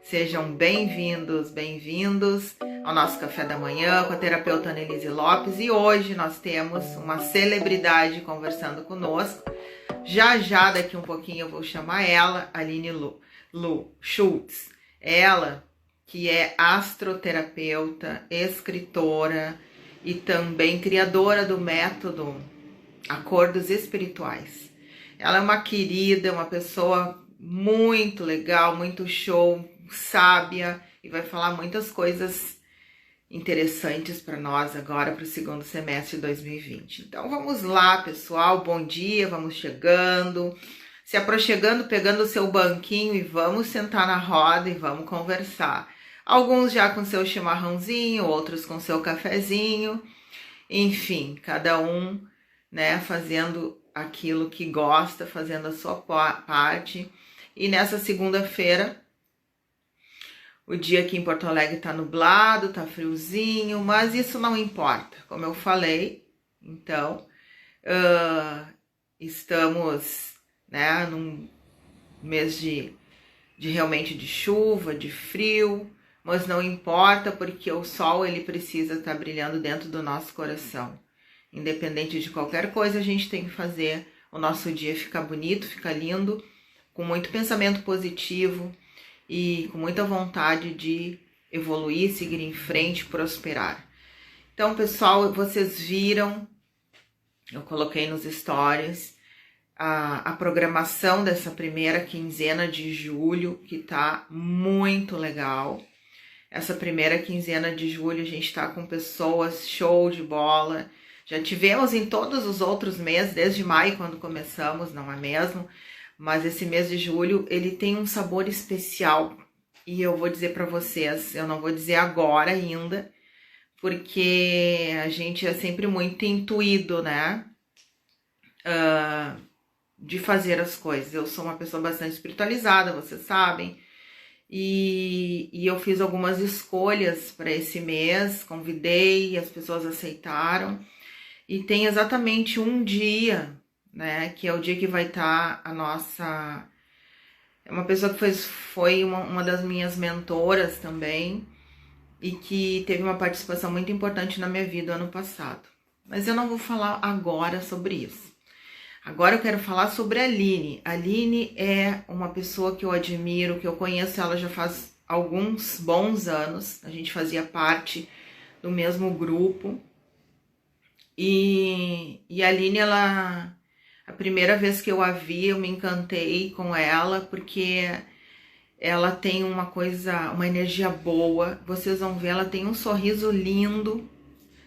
Sejam bem-vindos, bem-vindos ao nosso café da manhã com a terapeuta Annelise Lopes. E hoje nós temos uma celebridade conversando conosco. Já daqui um pouquinho eu vou chamar ela, Aline Lu Schultz. Ela que é astroterapeuta, escritora e também criadora do método Acordos Espirituais. Ela é uma querida, uma pessoa muito legal, muito show, sábia, e vai falar muitas coisas interessantes para nós agora para o segundo semestre de 2020. Então vamos lá, pessoal, bom dia, vamos chegando, se aproximando, pegando o seu banquinho e vamos sentar na roda e vamos conversar. Alguns já com seu chimarrãozinho, outros com seu cafezinho, enfim, cada um, né, fazendo aquilo que gosta, fazendo a sua parte. E nessa segunda-feira, o dia aqui em Porto Alegre tá nublado, tá friozinho, mas isso não importa, como eu falei. Então, estamos, né, num mês de realmente de chuva, de frio, mas não importa, porque o sol ele precisa estar brilhando dentro do nosso coração. Independente de qualquer coisa, a gente tem que fazer o nosso dia ficar bonito, ficar lindo, com muito pensamento positivo e com muita vontade de evoluir, seguir em frente, prosperar. Então, pessoal, vocês viram, eu coloquei nos stories, a programação dessa primeira quinzena de julho, que tá muito legal. Essa primeira quinzena de julho a gente tá com pessoas show de bola. Já tivemos em todos os outros meses, desde maio, quando começamos, não é mesmo? Mas esse mês de julho, ele tem um sabor especial. E eu vou dizer para vocês, eu não vou dizer agora ainda, porque a gente é sempre muito intuído, né? De fazer as coisas. Eu sou uma pessoa bastante espiritualizada, vocês sabem. E eu fiz algumas escolhas para esse mês, convidei, as pessoas aceitaram. E tem exatamente um dia, né, que é o dia que vai estar a nossa... É uma pessoa que foi uma das minhas mentoras também e que teve uma participação muito importante na minha vida ano passado. Mas eu não vou falar agora sobre isso. Agora eu quero falar sobre a Aline. A Aline é uma pessoa que eu admiro, que eu conheço ela já faz alguns bons anos. A gente fazia parte do mesmo grupo. E a Aline, ela, a primeira vez que eu a vi, eu me encantei com ela, porque ela tem uma coisa, uma energia boa. Vocês vão ver, ela tem um sorriso lindo.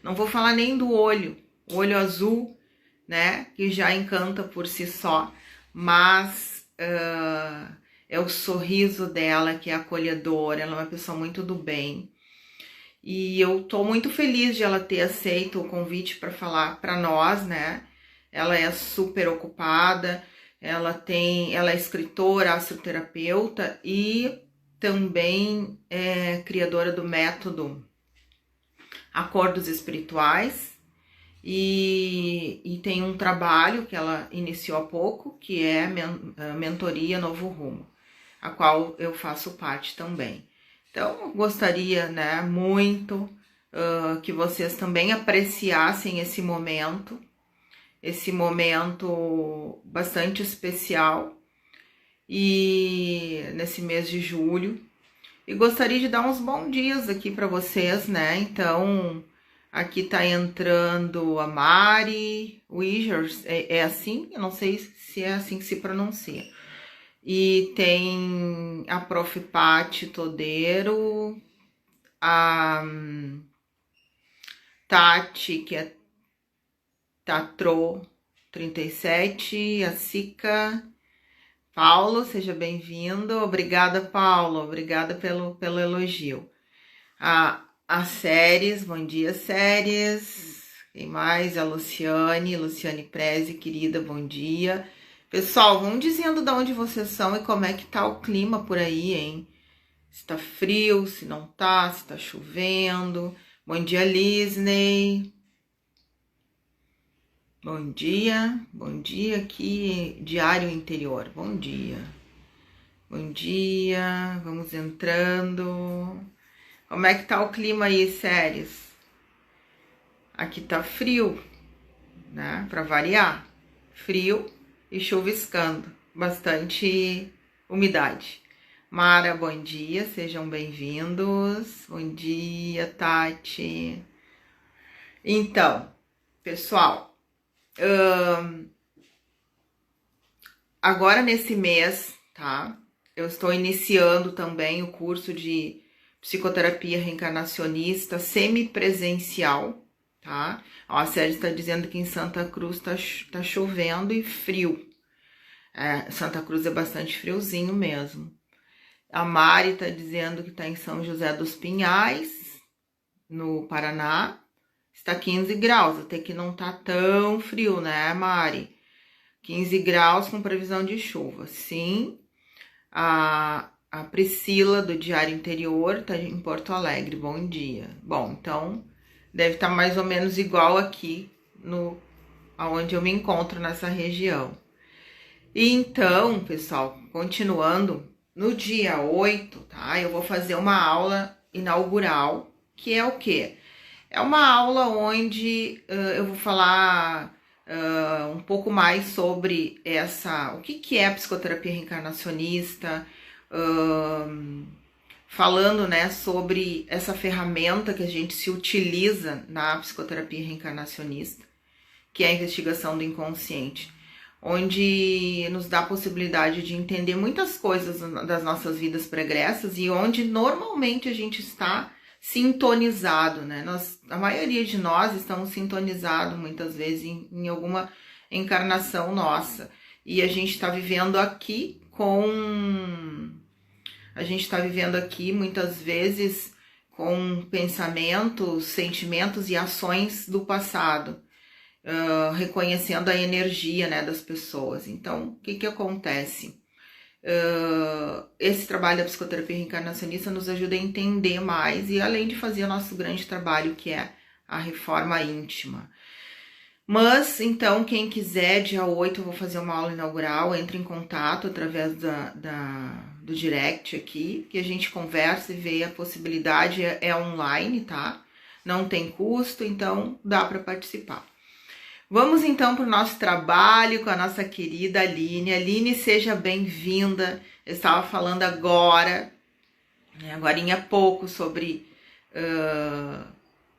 Não vou falar nem do olho, o olho azul, né, que já encanta por si só, mas é o sorriso dela que é acolhedor. Ela é uma pessoa muito do bem. E eu tô muito feliz de ela ter aceito o convite para falar para nós, né? Ela é super ocupada, ela é escritora, astroterapeuta e também é criadora do método Acordos Espirituais e tem um trabalho que ela iniciou há pouco, que é a Mentoria Novo Rumo, a qual eu faço parte também. Então, eu gostaria, né, muito que vocês também apreciassem esse momento bastante especial e nesse mês de julho. E gostaria de dar uns bons dias aqui para vocês, né? Então, aqui tá entrando a Mari Wigers, é assim? Eu não sei se é assim que se pronuncia. E tem a Prof. Pati Todeiro, a Tati, que é Tatro 37, a Sica, Paulo, seja bem-vindo. Obrigada, Paulo, obrigada pelo elogio. A Séries, bom dia, Séries. Quem mais? A Luciane Prezi, querida, bom dia. Pessoal, vão dizendo de onde vocês são e como é que tá o clima por aí, hein? Se tá frio, se não tá, se tá chovendo. Bom dia, Lisney. Bom dia aqui, Diário Interior, bom dia. Bom dia, vamos entrando. Como é que tá o clima aí, Séries? Aqui tá frio, né? Pra variar. Frio e chuviscando. Bastante umidade. Mara, bom dia, sejam bem-vindos. Bom dia, Tati. Então, pessoal, agora nesse mês, tá? Eu estou iniciando também o curso de psicoterapia reencarnacionista semipresencial, tá? Ó, a Sérgio está dizendo que em Santa Cruz tá chovendo e frio. Santa Cruz é bastante friozinho mesmo. A Mari está dizendo que está em São José dos Pinhais, no Paraná. Está 15 graus, até que não tá tão frio, né, Mari? 15 graus com previsão de chuva. Sim, a Priscila, do Diário Interior, está em Porto Alegre. Bom dia. Bom, então deve estar mais ou menos igual aqui, onde eu me encontro nessa região. E então, pessoal, continuando, no dia 8, tá? Eu vou fazer uma aula inaugural, que é o quê? É uma aula onde eu vou falar um pouco mais sobre o que é a psicoterapia reencarnacionista, falando, né, sobre essa ferramenta que a gente se utiliza na psicoterapia reencarnacionista, que é a investigação do inconsciente, onde nos dá a possibilidade de entender muitas coisas das nossas vidas pregressas e onde normalmente a gente está sintonizado, né? A maioria de nós estamos sintonizados muitas vezes em alguma encarnação nossa. E a gente está vivendo aqui muitas vezes com pensamentos, sentimentos e ações do passado. Reconhecendo a energia, né, das pessoas. Então, o que acontece? Esse trabalho da psicoterapia reencarnacionista nos ajuda a entender mais e além de fazer o nosso grande trabalho, que é a reforma íntima. Mas, então, quem quiser, dia 8 eu vou fazer uma aula inaugural, entre em contato através do direct aqui, que a gente conversa e vê a possibilidade, é online, tá? Não tem custo, então dá para participar. Vamos então para o nosso trabalho com a nossa querida Aline. Aline, seja bem-vinda. Eu estava falando agorinha há pouco, sobre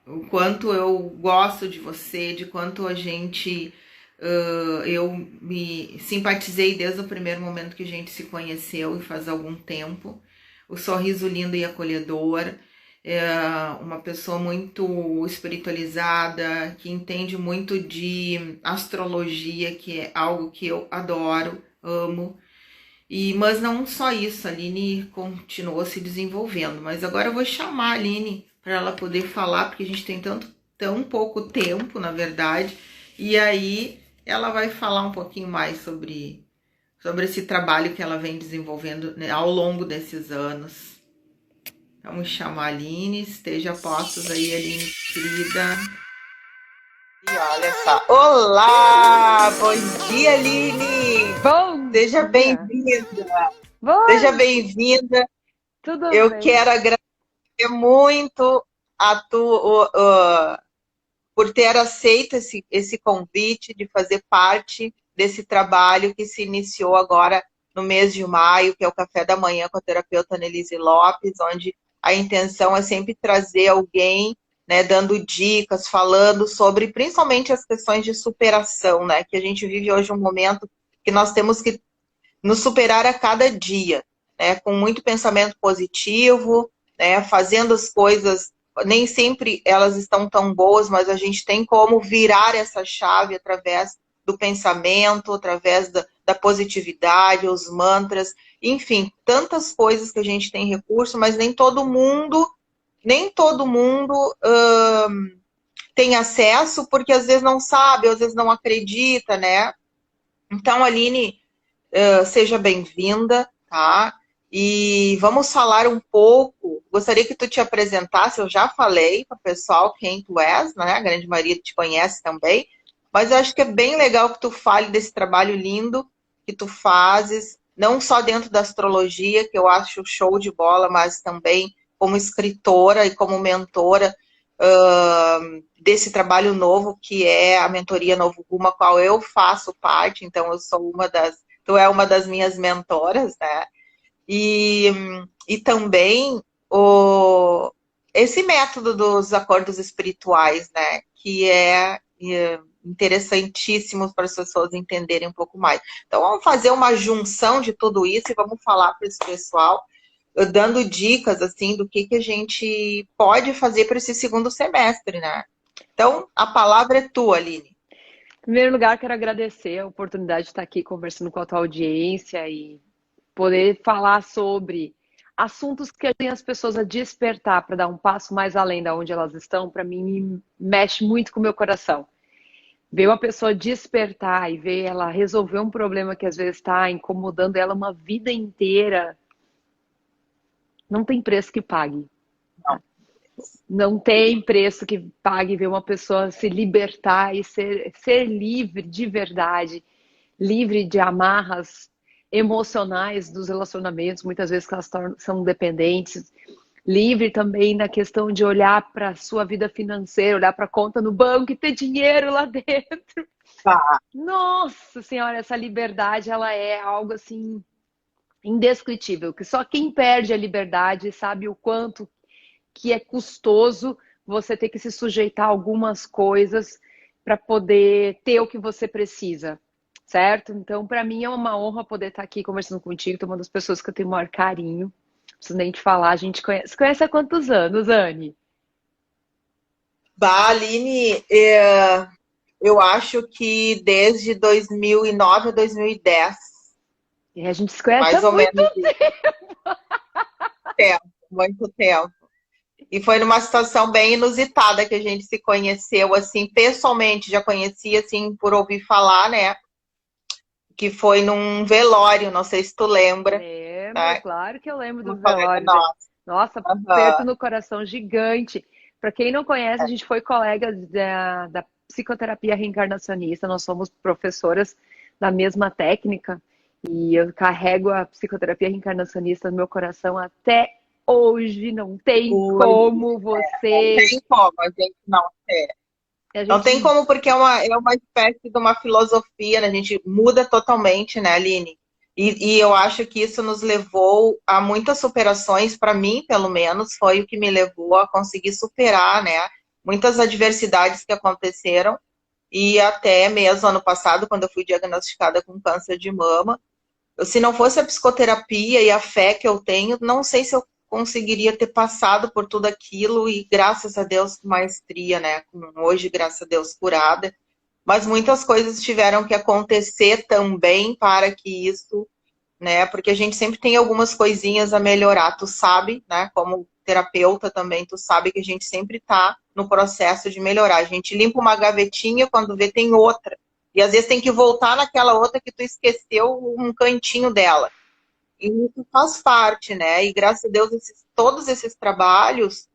o quanto eu gosto de você, de quanto eu me simpatizei desde o primeiro momento que a gente se conheceu e faz algum tempo. O sorriso lindo e acolhedor. Uma pessoa muito espiritualizada, que entende muito de astrologia, que é algo que eu adoro, amo. Mas não só isso, a Aline continuou se desenvolvendo. Mas agora eu vou chamar a Aline para ela poder falar, porque a gente tem tão pouco tempo, na verdade. E aí ela vai falar um pouquinho mais sobre esse trabalho que ela vem desenvolvendo, né, ao longo desses anos. Vamos chamar a Aline, esteja postos aí, Aline, querida. E olha só, olá, bom dia, Aline. Bom Seja dia. bem-vinda. Bom, Seja bem-vinda. tudo Eu bem. quero agradecer muito por ter aceito esse convite de fazer parte desse trabalho que se iniciou agora no mês de maio, que é o Café da Manhã com a terapeuta Annelise Lopes, onde a intenção é sempre trazer alguém, né, dando dicas, falando sobre principalmente as questões de superação, né, que a gente vive hoje um momento que nós temos que nos superar a cada dia, né, com muito pensamento positivo, né, fazendo as coisas, nem sempre elas estão tão boas, mas a gente tem como virar essa chave através do pensamento, através da positividade, os mantras, enfim, tantas coisas que a gente tem recurso, mas nem todo mundo tem acesso, porque às vezes não sabe, às vezes não acredita, né? Então, Aline, seja bem-vinda, tá? E vamos falar um pouco, gostaria que tu te apresentasse, eu já falei para o pessoal quem tu és, né? A grande maioria te conhece também, mas eu acho que é bem legal que tu fale desse trabalho lindo que tu fazes não só dentro da astrologia, que eu acho show de bola, mas também como escritora e como mentora desse trabalho novo, que é a mentoria Novo Rumo, a qual eu faço parte, então eu sou tu é uma das minhas mentoras, né? E, e também esse método dos acordos espirituais, né? Que é interessantíssimo para as pessoas entenderem um pouco mais. Então, vamos fazer uma junção de tudo isso e vamos falar para esse pessoal, dando dicas, assim, do que a gente pode fazer para esse segundo semestre, né? Então, a palavra é tua, Aline. Em primeiro lugar, quero agradecer a oportunidade de estar aqui conversando com a tua audiência e poder falar sobre assuntos que ajudem as pessoas a despertar para dar um passo mais além da onde elas estão, para mim, me mexe muito com o meu coração. Ver uma pessoa despertar e ver ela resolver um problema que às vezes está incomodando ela uma vida inteira, não tem preço que pague. Não tem preço que pague ver uma pessoa se libertar e ser livre de verdade, livre de amarras emocionais dos relacionamentos, muitas vezes que elas são dependentes, livre também na questão de olhar para a sua vida financeira, olhar para a conta no banco e ter dinheiro lá dentro. Tá. Nossa Senhora, essa liberdade, ela é algo assim indescritível, que só quem perde a liberdade sabe o quanto que é custoso você ter que se sujeitar a algumas coisas para poder ter o que você precisa, certo? Então, para mim é uma honra poder estar aqui conversando contigo, tu é uma das pessoas que eu tenho o maior carinho. Não preciso nem te falar, a gente conhece há quantos anos, Anne? Bah, Aline, eu acho que desde 2009 a 2010, E a gente se conhece há mais ou muito menos tempo, muito tempo. E foi numa situação bem inusitada que a gente se conheceu, assim, pessoalmente, já conhecia, assim, por ouvir falar, né? Que foi num velório, não sei se tu lembra, Lembro, né? claro que eu lembro do Uma colega velório. nossa. Nossa, Aham. perto no coração gigante. Para quem não conhece, a gente foi colega da psicoterapia reencarnacionista, nós somos professoras da mesma técnica e eu carrego a psicoterapia reencarnacionista no meu coração até hoje. Não tem Ui, como não você. tem como, a gente não. A Não tem gente como, porque é uma espécie de uma filosofia, né? A gente muda totalmente, né, Aline? E eu acho que isso nos levou a muitas superações, para mim, pelo menos, foi o que me levou a conseguir superar, né? Muitas adversidades que aconteceram, e até mesmo ano passado, quando eu fui diagnosticada com câncer de mama, se não fosse a psicoterapia e a fé que eu tenho, não sei se eu conseguiria ter passado por tudo aquilo e, graças a Deus, com maestria, né? Hoje, graças a Deus, curada. Mas muitas coisas tiveram que acontecer também para que isso, né? Porque a gente sempre tem algumas coisinhas a melhorar, tu sabe, né? Como terapeuta também, tu sabe que a gente sempre está no processo de melhorar. A gente limpa uma gavetinha, quando vê tem outra. E às vezes tem que voltar naquela outra que tu esqueceu um cantinho dela. E isso faz parte, né? E graças a Deus, todos esses trabalhos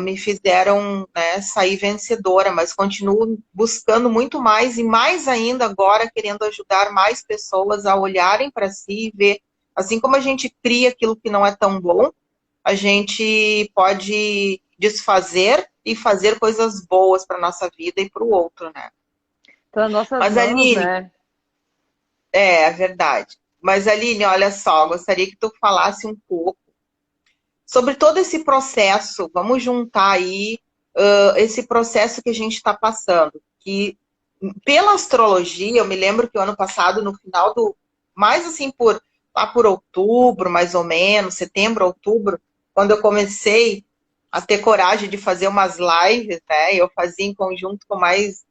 me fizeram, né, sair vencedora, mas continuo buscando muito mais e mais ainda agora querendo ajudar mais pessoas a olharem para si e ver, assim como a gente cria aquilo que não é tão bom, a gente pode desfazer e fazer coisas boas para nossa vida e para o outro, né? tá nas nossas Mas mãos, Aline, né? é verdade. Mas Aline, olha só, gostaria que tu falasse um pouco sobre todo esse processo. Vamos juntar aí esse processo que a gente está passando. Que pela astrologia, eu me lembro que o ano passado, no final do. Mais assim, lá por outubro, mais ou menos, setembro, outubro, quando eu comecei a ter coragem de fazer umas lives, né? Eu fazia em conjunto com mais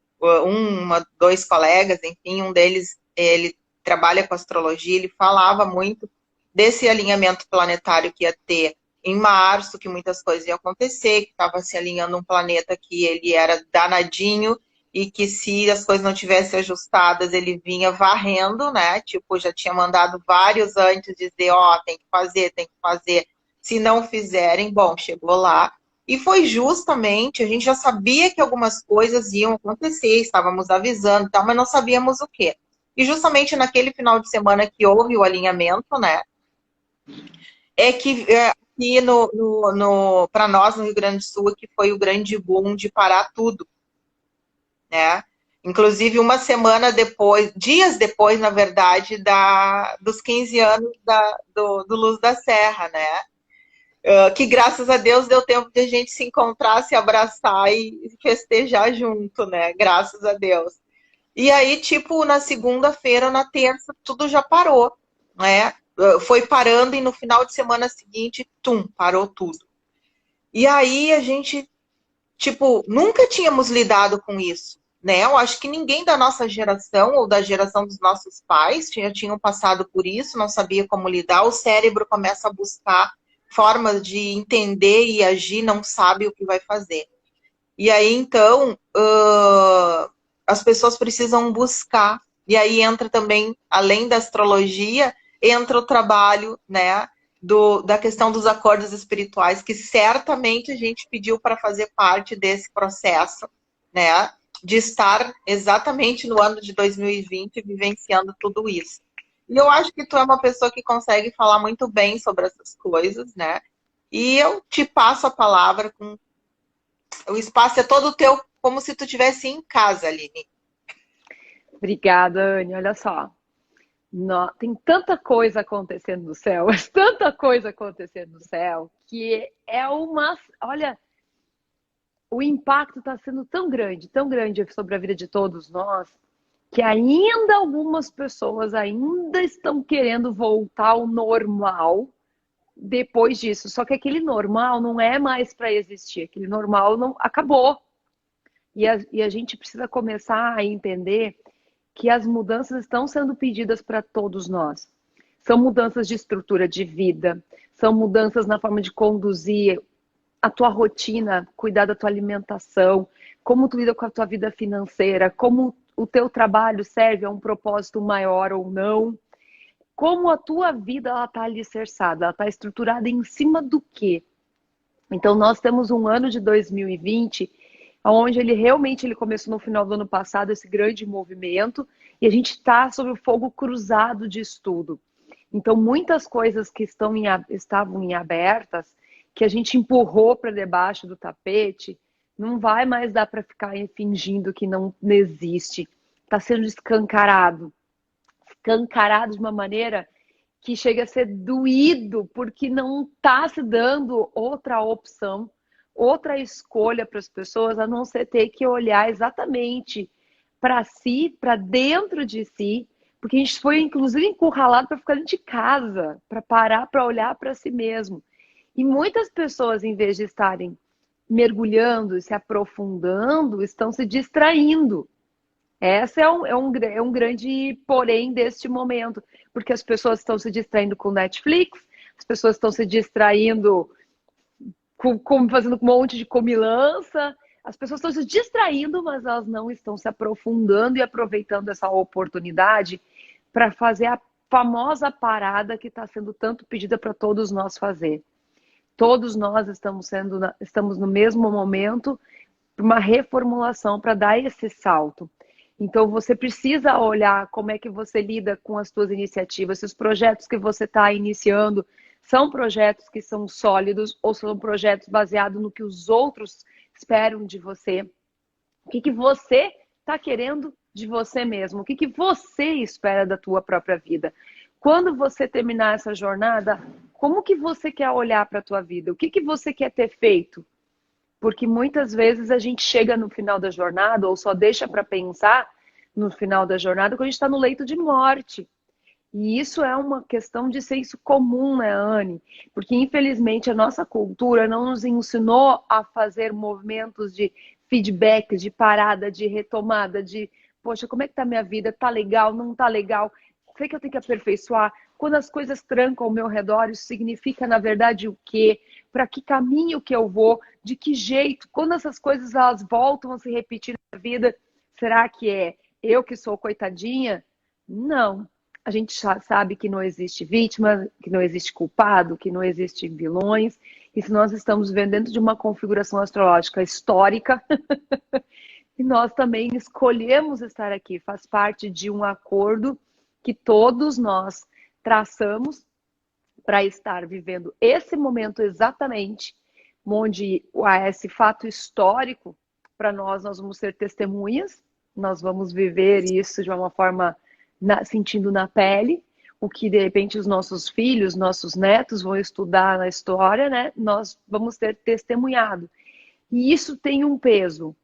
dois colegas, enfim, um deles, ele trabalha com astrologia, ele falava muito desse alinhamento planetário que ia ter em março, que muitas coisas iam acontecer, que estava se alinhando um planeta que ele era danadinho e que se as coisas não tivessem ajustadas, ele vinha varrendo, né? Tipo, já tinha mandado vários antes dizer, ó, tem que fazer, tem que fazer. Se não fizerem, bom, chegou lá. E foi justamente, a gente já sabia que algumas coisas iam acontecer, estávamos avisando e tal, mas não sabíamos o quê. e justamente naquele final de semana que houve o alinhamento, né? É que aqui para nós no Rio Grande do Sul que foi o grande boom de parar tudo, né? Inclusive uma semana depois, dias depois, na verdade, dos 15 anos do Luz da Serra, né? Que graças a Deus deu tempo de a gente se encontrar, se abraçar e festejar junto, né? Graças a Deus. E aí, tipo, na segunda-feira, na terça, tudo já parou, né? Foi parando e no final de semana seguinte, parou tudo. E aí a gente, tipo, nunca tínhamos lidado com isso, né? Eu acho que ninguém da nossa geração ou da geração dos nossos pais tinham passado por isso, não sabia como lidar. O cérebro começa a buscar formas de entender e agir, não sabe o que vai fazer. E aí, então, as pessoas precisam buscar. E aí entra também, além da astrologia, entra o trabalho, né, da questão dos acordos espirituais, que certamente a gente pediu para fazer parte desse processo, né, de estar exatamente no ano de 2020 vivenciando tudo isso. E eu acho que tu é uma pessoa que consegue falar muito bem sobre essas coisas, né? E eu te passo a palavra com o espaço é todo teu, como se tu estivesse em casa, Aline. Obrigada, Anne. Olha só. Tem tanta coisa acontecendo no céu, tanta coisa acontecendo no céu, que é uma. Olha, o impacto está sendo tão grande sobre a vida de todos nós, que ainda algumas pessoas ainda estão querendo voltar ao normal depois disso. Só que aquele normal não é mais para existir, aquele normal não acabou. E a gente precisa começar a entender que as mudanças estão sendo pedidas para todos nós. São mudanças de estrutura de vida, são mudanças na forma de conduzir a tua rotina, cuidar da tua alimentação, como tu lida com a tua vida financeira, como o teu trabalho serve a um propósito maior ou não, como a tua vida ela está alicerçada, ela está estruturada em cima do quê? Então nós temos um ano de 2020 onde ele começou no final do ano passado, esse grande movimento, e a gente está sob o fogo cruzado de estudo. Então, muitas coisas que estavam em abertas, que a gente empurrou para debaixo do tapete, não vai mais dar para ficar fingindo que não existe. Está sendo escancarado de uma maneira que chega a ser doído, porque não está se dando outra opção, outra escolha para as pessoas, a não ser ter que olhar exatamente para si, para dentro de si, porque a gente foi, inclusive, encurralado para ficar dentro de casa, para parar para olhar para si mesmo. E muitas pessoas, em vez de estarem mergulhando, se aprofundando, estão se distraindo. Essa é um grande porém deste momento, porque as pessoas estão se distraindo com Netflix, as pessoas estão se distraindo fazendo um monte de comilança, as pessoas estão se distraindo, mas elas não estão se aprofundando e aproveitando essa oportunidade para fazer a famosa parada que está sendo tanto pedida para todos nós fazer. Todos nós estamos no mesmo momento, uma reformulação para dar esse salto. Então, você precisa olhar como é que você lida com as suas iniciativas, se os projetos que você está iniciando são projetos que são sólidos ou são projetos baseados no que os outros esperam de você. O que você está querendo de você mesmo? O que você espera da tua própria vida? Quando você terminar essa jornada, como que você quer olhar para a tua vida? O que você quer ter feito? Porque muitas vezes a gente chega no final da jornada ou só deixa para pensar no final da jornada quando a gente está no leito de morte. E isso é uma questão de senso comum, né, Anne? Porque, infelizmente, a nossa cultura não nos ensinou a fazer movimentos de feedback, de parada, de retomada, de, poxa, como é que tá a minha vida? Tá legal? Não tá legal? Sei que eu tenho que aperfeiçoar. Quando as coisas trancam ao meu redor, isso significa, na verdade, o quê? Para que caminho que eu vou? De que jeito? Quando essas coisas elas voltam a se repetir na vida, será que é eu que sou coitadinha? Não. A gente já sabe que não existe vítima, que não existe culpado, que não existem vilões. E se nós estamos vivendo dentro de uma configuração astrológica histórica, e nós também escolhemos estar aqui. Faz parte de um acordo que todos nós traçamos para estar vivendo esse momento exatamente, onde esse fato histórico, para nós vamos ser testemunhas, nós vamos viver isso de uma forma sentindo na pele, o que de repente os nossos filhos, nossos netos vão estudar na história, né? Nós vamos ter testemunhado. E isso tem um peso,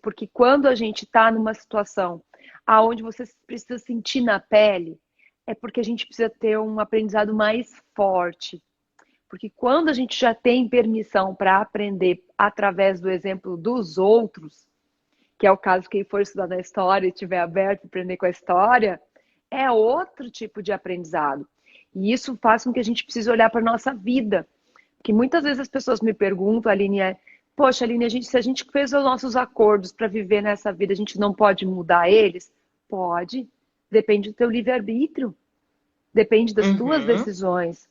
porque quando a gente está numa situação aonde você precisa sentir na pele, é porque a gente precisa ter um aprendizado mais forte. Porque quando a gente já tem permissão para aprender através do exemplo dos outros, que é o caso de quem for estudar na história e estiver aberto para aprender com a história, é outro tipo de aprendizado. E isso faz com que a gente precise olhar para a nossa vida. Porque muitas vezes as pessoas me perguntam, Aline, poxa, Aline, se a gente fez os nossos acordos para viver nessa vida, a gente não pode mudar eles? Pode. Depende do teu livre-arbítrio. Depende das tuas decisões.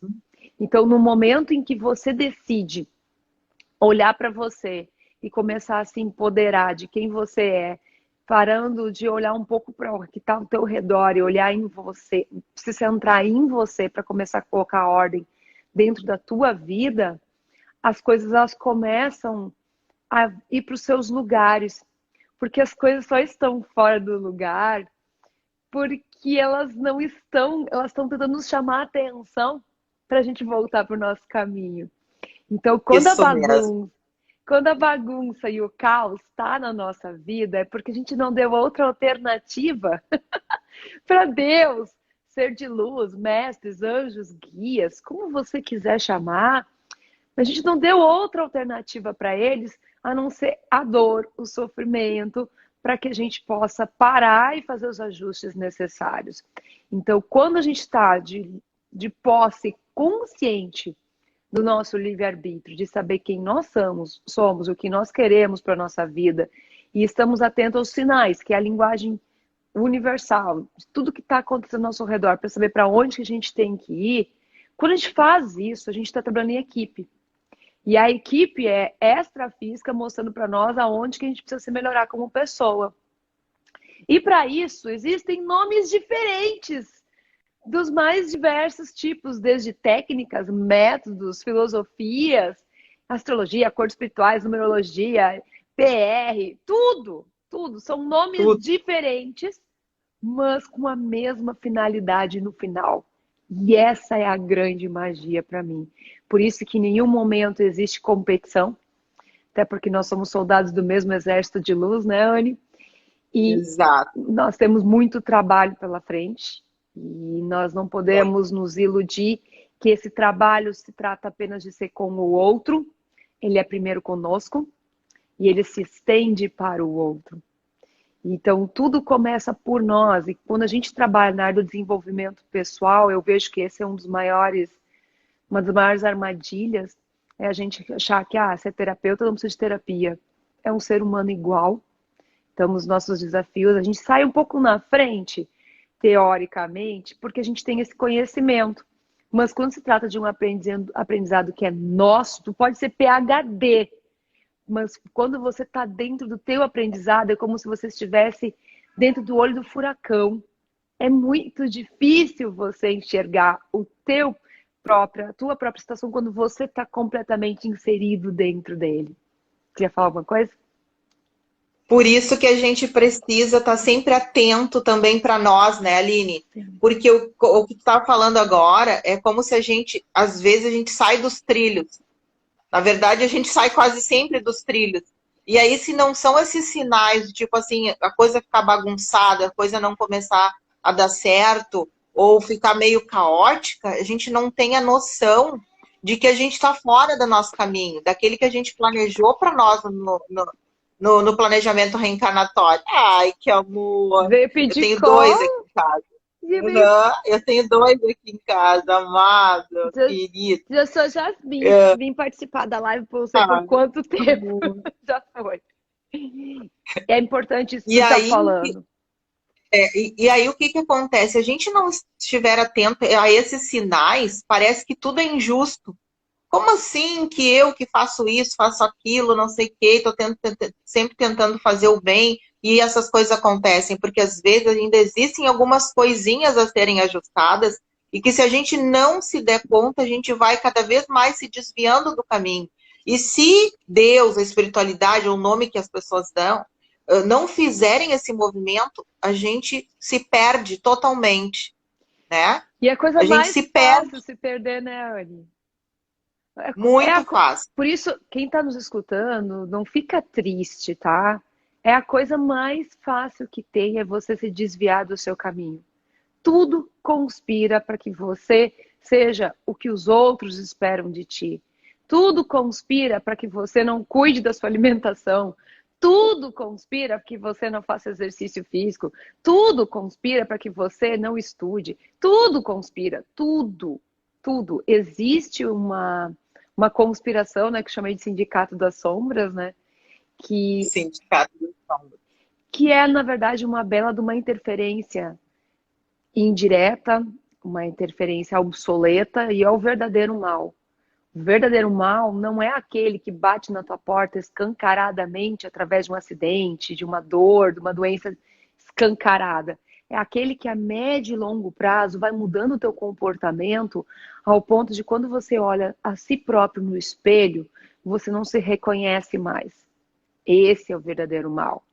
Então, no momento em que você decide olhar para você e começar a se empoderar de quem você é, parando de olhar um pouco para o que está ao teu redor e olhar em você, se centrar em você para começar a colocar ordem dentro da tua vida, as coisas elas começam a ir para os seus lugares. Porque as coisas só estão fora do lugar porque elas não estão, elas estão tentando nos chamar a atenção para a gente voltar para o nosso caminho. Então, quando a bagunça e o caos está na nossa vida, é porque a gente não deu outra alternativa para Deus, ser de luz, mestres, anjos, guias, como você quiser chamar. A gente não deu outra alternativa para eles a não ser a dor, o sofrimento, para que a gente possa parar e fazer os ajustes necessários. Então, quando a gente está de posse consciente do nosso livre-arbítrio, de saber quem nós somos, o que nós queremos para a nossa vida, e estamos atentos aos sinais, que é a linguagem universal, de tudo que está acontecendo ao nosso redor, para saber para onde que a gente tem que ir, quando a gente faz isso, a gente está trabalhando em equipe. E a equipe é extrafísica, mostrando para nós aonde que a gente precisa se melhorar como pessoa. E para isso, existem nomes diferentes, dos mais diversos tipos, desde técnicas, métodos, filosofias, astrologia, acordos espirituais, numerologia, PR, tudo. São nomes diferentes, mas com a mesma finalidade no final. E essa é a grande magia para mim. Por isso que em nenhum momento existe competição, até porque nós somos soldados do mesmo exército de luz, né, Anne? E Exato. nós temos muito trabalho pela frente. E nós não podemos nos iludir que esse trabalho se trata apenas de ser com o outro. Ele é primeiro conosco e ele se estende para o outro. Então, tudo começa por nós. E quando a gente trabalha na área do desenvolvimento pessoal, eu vejo que esse é uma das maiores armadilhas, é a gente achar que, se é terapeuta, não precisa de terapia. É um ser humano igual. Então, os nossos desafios, a gente sai um pouco na frente, teoricamente, porque a gente tem esse conhecimento. Mas quando se trata de um aprendizado que é nosso, tu pode ser PhD, mas quando você está dentro do teu aprendizado, é como se você estivesse dentro do olho do furacão. É muito difícil você enxergar a tua própria situação quando você está completamente inserido dentro dele. Queria falar alguma coisa? Por isso que a gente precisa estar sempre atento também para nós, né, Aline? Porque o que tu estava falando agora é como se às vezes a gente sai dos trilhos. Na verdade, a gente sai quase sempre dos trilhos. E aí, se não são esses sinais, tipo assim, a coisa ficar bagunçada, a coisa não começar a dar certo, ou ficar meio caótica, a gente não tem a noção de que a gente está fora do nosso caminho, daquele que a gente planejou para nós no planejamento reencarnatório. Ai, que amor! Eu tenho dois aqui em casa. Eu tenho dois aqui em casa, amado, querido. Eu sou Jasmine, vim participar da live por sei por quanto tempo. Já foi. É importante isso que você está falando. E aí o que acontece? Se a gente não estiver atento a esses sinais, parece que tudo é injusto. como assim que eu que faço isso, faço aquilo, não sei o quê, estou sempre tentando fazer o bem e essas coisas acontecem? Porque às vezes ainda existem algumas coisinhas a serem ajustadas e que se a gente não se der conta, a gente vai cada vez mais se desviando do caminho. E se Deus, a espiritualidade, o nome que as pessoas dão, não fizerem esse movimento, a gente se perde totalmente, né? E a coisa A gente mais se perde fácil se perder, né, Anne? muito fácil. Por isso, quem está nos escutando, não fica triste, tá? É a coisa mais fácil que tem é você se desviar do seu caminho. Tudo conspira para que você seja o que os outros esperam de ti. Tudo conspira para que você não cuide da sua alimentação. Tudo conspira para que você não faça exercício físico. Tudo conspira para que você não estude. Tudo conspira. Tudo. Tudo. Existe uma conspiração, né, que eu chamei de Sindicato das Sombras, né? Que, Sindicato do Sombra. que é, na verdade, uma bela de uma interferência indireta, uma interferência obsoleta e é o verdadeiro mal. O verdadeiro mal não é aquele que bate na tua porta escancaradamente através de um acidente, de uma dor, de uma doença escancarada. É aquele que a médio e longo prazo vai mudando o teu comportamento ao ponto de quando você olha a si próprio no espelho, você não se reconhece mais. Esse é o verdadeiro mal.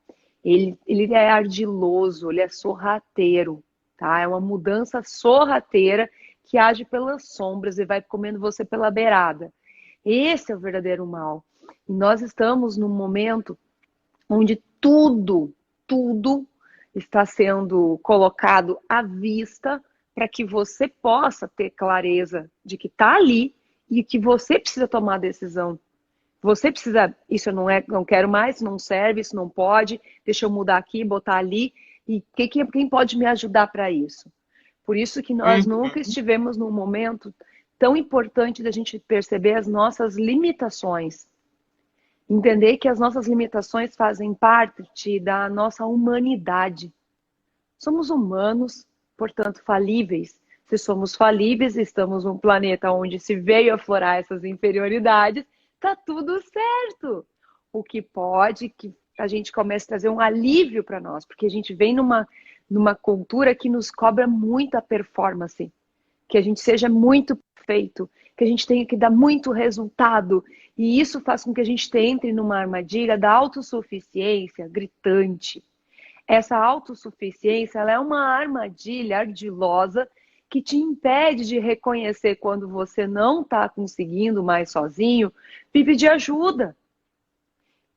Ele é ardiloso, ele é sorrateiro, tá? É uma mudança sorrateira que age pelas sombras e vai comendo você pela beirada. Esse é o verdadeiro mal. E nós estamos num momento onde tudo está sendo colocado à vista para que você possa ter clareza de que está ali e que você precisa tomar a decisão. Você precisa, isso não quero mais, isso não serve, isso não pode, deixa eu mudar aqui, botar ali. E quem pode me ajudar para isso? Por isso que nós nunca estivemos num momento tão importante da gente perceber as nossas limitações. Entender que as nossas limitações fazem parte da nossa humanidade. Somos humanos, portanto falíveis. Se somos falíveis, estamos num planeta onde se veio aflorar essas inferioridades, tá tudo certo. O que pode que a gente comece a trazer um alívio para nós, porque a gente vem numa cultura que nos cobra muita performance, que a gente seja muito perfeito, que a gente tenha que dar muito resultado, e isso faz com que a gente entre numa armadilha da autossuficiência gritante. Essa autossuficiência, ela é uma armadilha ardilosa que te impede de reconhecer quando você não está conseguindo mais sozinho e pedir ajuda.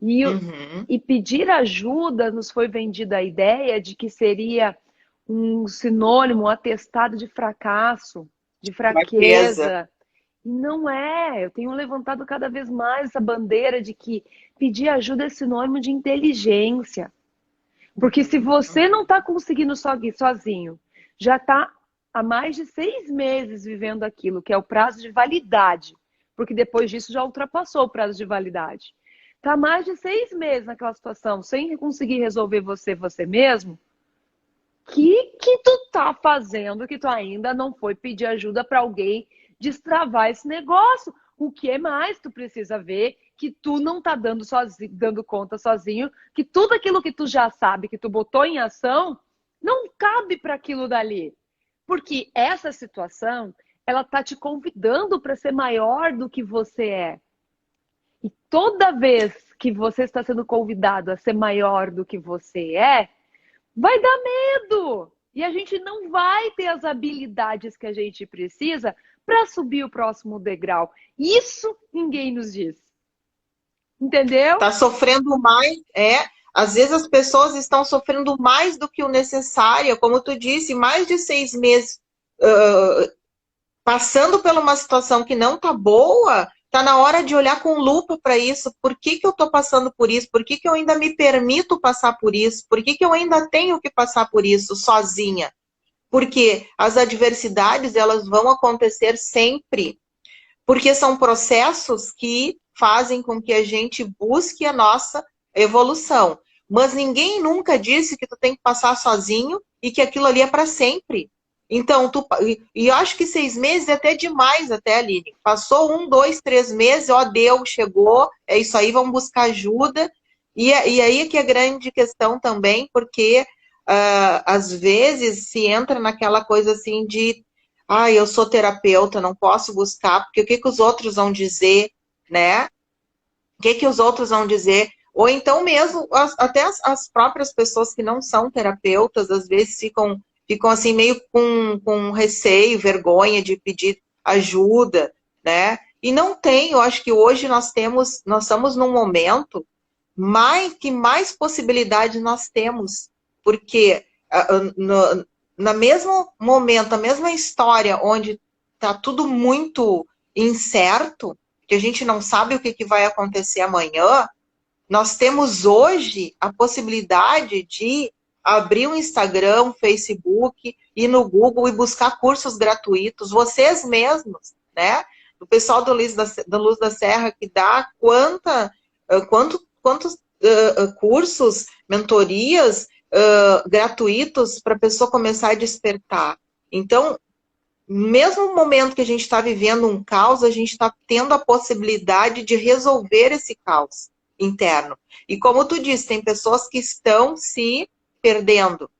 E pedir ajuda nos foi vendida a ideia de que seria um sinônimo, um atestado de fracasso, de fraqueza. E não é. Eu tenho levantado cada vez mais essa bandeira de que pedir ajuda é sinônimo de inteligência. Porque se você não está conseguindo sozinho, já está há mais de 6 meses vivendo aquilo, que é o prazo de validade, porque depois disso já ultrapassou o prazo de validade. Está mais de 6 meses naquela situação, sem conseguir resolver você mesmo, que tu tá fazendo que tu ainda não foi pedir ajuda para alguém destravar esse negócio? O que mais tu precisa ver que tu não tá dando conta sozinho, que tudo aquilo que tu já sabe, que tu botou em ação, não cabe para aquilo dali. Porque essa situação, ela tá te convidando para ser maior do que você é. E toda vez que você está sendo convidado a ser maior do que você é, vai dar medo. E a gente não vai ter as habilidades que a gente precisa para subir o próximo degrau. Isso ninguém nos diz. Entendeu? Tá sofrendo mais, às vezes as pessoas estão sofrendo mais do que o necessário, como tu disse, mais de 6 meses passando por uma situação que não tá boa, tá na hora de olhar com lupa para isso. Por que eu tô passando por isso? Por que eu ainda me permito passar por isso? Por que eu ainda tenho que passar por isso sozinha? Porque as adversidades, elas vão acontecer sempre. Porque são processos que fazem com que a gente busque a nossa evolução. Mas ninguém nunca disse que tu tem que passar sozinho e que aquilo ali é para sempre. Então, e eu acho que 6 meses é até demais, até, Aline. Passou 1, 2, 3 meses, ó, deu, chegou, é isso aí, vamos buscar ajuda. E aí que é a grande questão também, porque às vezes se entra naquela coisa assim de, eu sou terapeuta, não posso buscar, porque o que que os outros vão dizer, né? O que que os outros vão dizer? Ou então mesmo, até as próprias pessoas que não são terapeutas, às vezes ficam assim meio com receio, vergonha de pedir ajuda, né? E não tem, eu acho que hoje nós estamos num momento que mais possibilidades nós temos, porque no mesmo momento, na mesma história, onde está tudo muito incerto, que a gente não sabe o que vai acontecer amanhã, nós temos hoje a possibilidade de abrir um Instagram, um Facebook, ir no Google e buscar cursos gratuitos, vocês mesmos, né? O pessoal do Luz da Serra que dá quantos cursos, mentorias gratuitos para a pessoa começar a despertar. Então, mesmo no momento que a gente está vivendo um caos, a gente está tendo a possibilidade de resolver esse caos interno. E como tu disse, tem pessoas que estão se perdendo,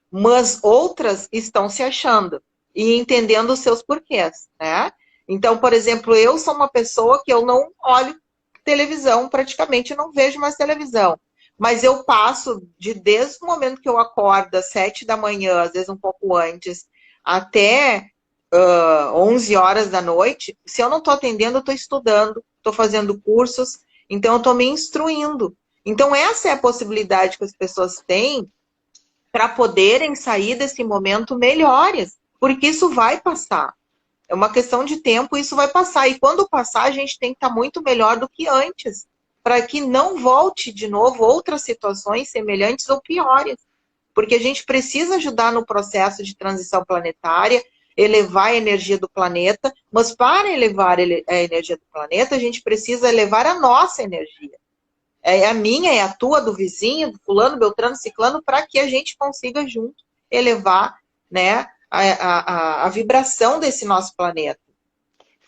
mas outras estão se achando e entendendo os seus porquês, né? Então, por exemplo, eu sou uma pessoa que eu não olho televisão, praticamente não vejo mais televisão. Mas eu passo desde o momento que eu acordo, às 7 da manhã, às vezes um pouco antes, até 11 horas da noite, se eu não estou atendendo, eu estou estudando, estou fazendo cursos, então eu estou me instruindo. Então essa é a possibilidade que as pessoas têm para poderem sair desse momento melhores, porque isso vai passar. É uma questão de tempo, isso vai passar. E quando passar, a gente tem que estar muito melhor do que antes, para que não volte de novo outras situações semelhantes ou piores. Porque a gente precisa ajudar no processo de transição planetária, elevar a energia do planeta, mas para elevar a energia do planeta, a gente precisa elevar a nossa energia. É a minha, é a tua, do vizinho, do fulano, beltrano, ciclano, para que a gente consiga junto elevar, né, a vibração desse nosso planeta.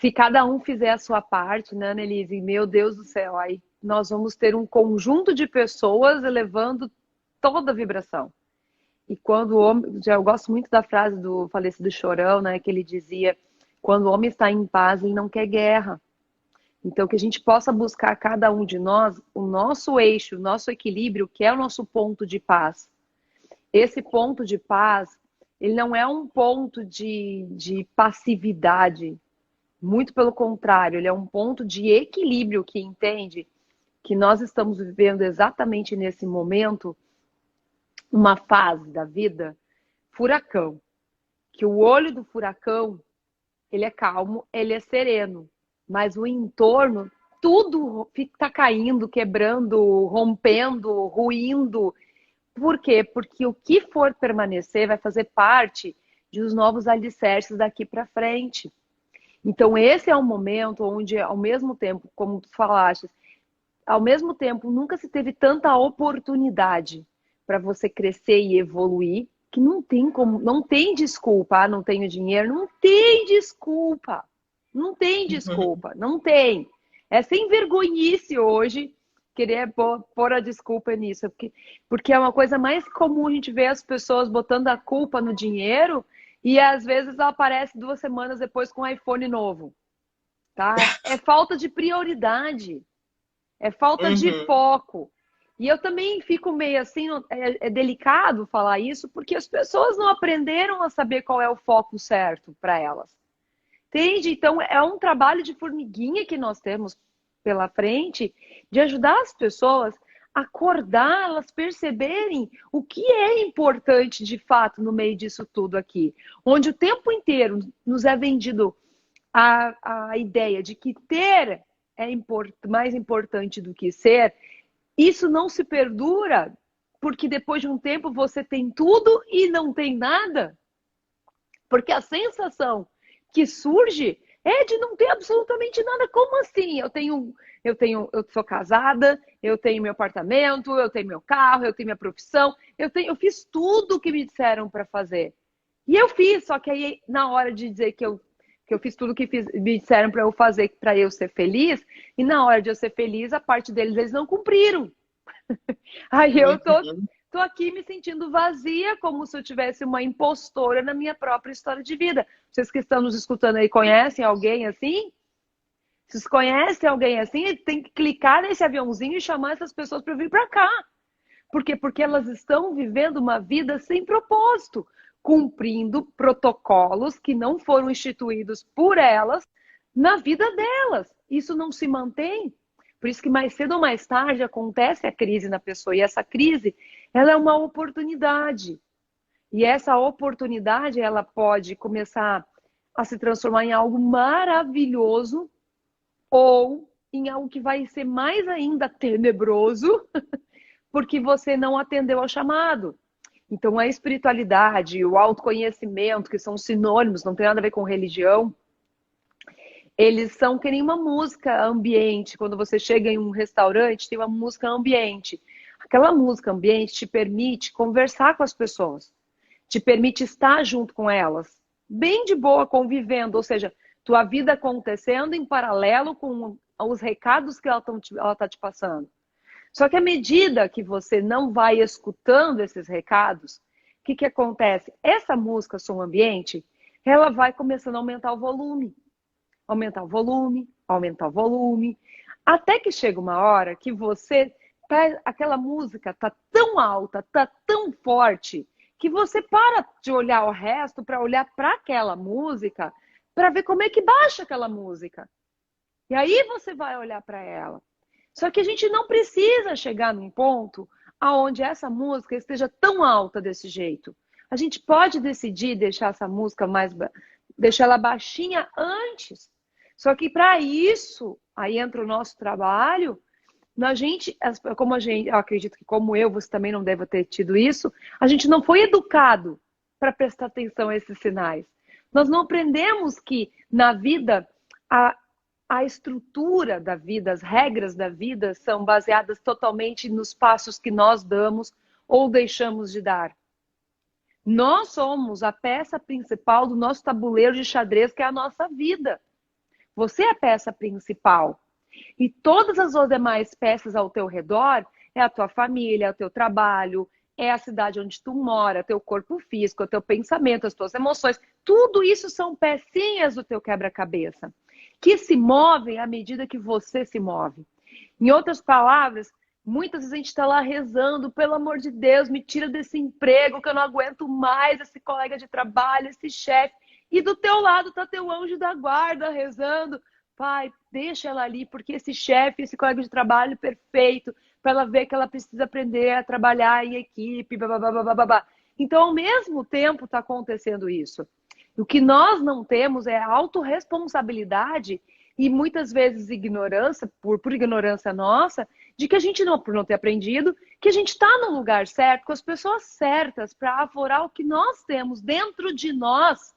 Se cada um fizer a sua parte, né, Annelise? Meu Deus do céu, aí nós vamos ter um conjunto de pessoas elevando toda a vibração. E quando o homem, já eu gosto muito da frase do falecido Chorão, né, que ele dizia: quando o homem está em paz, ele não quer guerra. Então, que a gente possa buscar cada um de nós o nosso eixo, o nosso equilíbrio, que é o nosso ponto de paz. Esse ponto de paz, ele não é um ponto de passividade, muito pelo contrário, ele é um ponto de equilíbrio que entende que nós estamos vivendo exatamente nesse momento uma fase da vida furacão, que o olho do furacão, ele é calmo, ele é sereno, mas o entorno, tudo está caindo, quebrando, rompendo, ruindo. Por quê? Porque o que for permanecer vai fazer parte dos novos alicerces daqui para frente. Então, esse é um momento onde, ao mesmo tempo, como tu falaste, ao mesmo tempo, nunca se teve tanta oportunidade para você crescer e evoluir, que não tem como, não tem desculpa, não tenho dinheiro, não tem desculpa. Não tem desculpa, não tem. É sem vergonhice hoje querer pôr a desculpa nisso, porque é uma coisa mais comum a gente ver as pessoas botando a culpa no dinheiro e às vezes ela aparece 2 semanas depois com um iPhone novo, tá? É falta de prioridade, é falta de foco. E eu também fico meio assim, é delicado falar isso, porque as pessoas não aprenderam a saber qual é o foco certo para elas. Entende? Então, é um trabalho de formiguinha que nós temos pela frente, de ajudar as pessoas a acordar, elas perceberem o que é importante de fato no meio disso tudo aqui. Onde o tempo inteiro nos é vendido a ideia de que ter é mais importante do que ser, isso não se perdura, porque depois de um tempo você tem tudo e não tem nada. Porque a sensação que surge é de não ter absolutamente nada. Como assim? Eu sou casada, eu tenho meu apartamento, eu tenho meu carro, eu tenho minha profissão, eu fiz tudo o que me disseram para fazer. E eu fiz, só que aí na hora de dizer que eu fiz tudo que me disseram para eu fazer, para eu ser feliz, e na hora de eu ser feliz, a parte deles eles não cumpriram. Aí eu Uhum. tô aqui me sentindo vazia, como se eu tivesse uma impostora na minha própria história de vida. Vocês que estão nos escutando aí, conhecem alguém assim? Se vocês conhecem alguém assim, tem que clicar nesse aviãozinho e chamar essas pessoas para vir para cá. Por quê? Porque elas estão vivendo uma vida sem propósito, cumprindo protocolos que não foram instituídos por elas na vida delas. Isso não se mantém. Por isso que mais cedo ou mais tarde acontece a crise na pessoa. E essa crise, ela é uma oportunidade. E essa oportunidade, ela pode começar a se transformar em algo maravilhoso ou em algo que vai ser mais ainda tenebroso, porque você não atendeu ao chamado. Então, a espiritualidade, o autoconhecimento, que são sinônimos, não tem nada a ver com religião, eles são que nem uma música ambiente. Quando você chega em um restaurante, tem uma música ambiente. Aquela música ambiente te permite conversar com as pessoas, te permite estar junto com elas, bem de boa, convivendo, ou seja, tua vida acontecendo em paralelo com os recados que ela está te passando. Só que à medida que você não vai escutando esses recados, o que acontece? Essa música som ambiente, ela vai começando a aumentar o volume. Aumentar o volume, aumentar o volume. Até que chega uma hora que aquela música tá tão alta, tá tão forte, que você para de olhar o resto para olhar para aquela música, para ver como é que baixa aquela música. E aí você vai olhar para ela. Só que a gente não precisa chegar num ponto aonde essa música esteja tão alta desse jeito. A gente pode decidir deixar essa música deixar ela baixinha antes. Só que para isso, aí entra o nosso trabalho, eu acredito que como eu, você também não deve ter tido isso, a gente não foi educado para prestar atenção a esses sinais. Nós não aprendemos que na vida a estrutura da vida, as regras da vida são baseadas totalmente nos passos que nós damos ou deixamos de dar. Nós somos a peça principal do nosso tabuleiro de xadrez, que é a nossa vida. Você é a peça principal. E todas as demais peças ao teu redor é a tua família, é o teu trabalho, é a cidade onde tu mora, teu corpo físico, o teu pensamento, as tuas emoções. Tudo isso são pecinhas do teu quebra-cabeça, que se movem à medida que você se move. Em outras palavras, muitas vezes a gente está lá rezando, pelo amor de Deus, me tira desse emprego que eu não aguento mais, esse colega de trabalho, esse chefe. E do teu lado está teu anjo da guarda rezando. Pai, deixa ela ali, porque esse chefe, esse colega de trabalho perfeito, para ela ver que ela precisa aprender a trabalhar em equipe, babá. Então, ao mesmo tempo, está acontecendo isso. O que nós não temos é autorresponsabilidade e muitas vezes ignorância, por ignorância nossa, de que a gente não, por não ter aprendido, que a gente está no lugar certo, com as pessoas certas, para aflorar o que nós temos dentro de nós,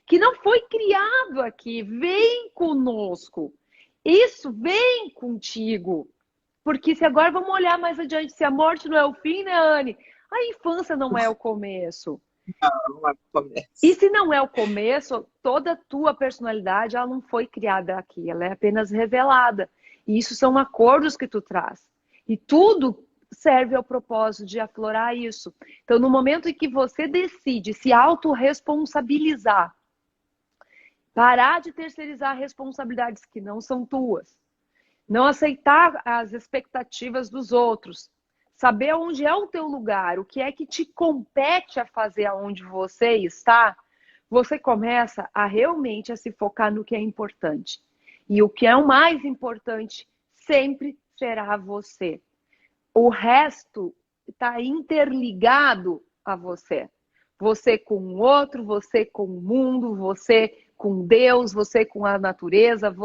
que não foi criado aqui. Vem conosco. Isso vem contigo. Porque se agora vamos olhar mais adiante, se a morte não é o fim, né, Anne? A infância não é o começo. Não é o começo. E se não é o começo, toda a tua personalidade, ela não foi criada aqui, ela é apenas revelada. E isso são acordos que tu traz. E tudo serve ao propósito de aflorar isso. Então, no momento em que você decide se autorresponsabilizar, parar de terceirizar responsabilidades que não são tuas, não aceitar as expectativas dos outros, saber onde é o teu lugar, o que é que te compete a fazer aonde você está, você começa a realmente a se focar no que é importante. E o que é o mais importante sempre será você. O resto está interligado a você. Você com o outro, você com o mundo, você com Deus, você com a natureza.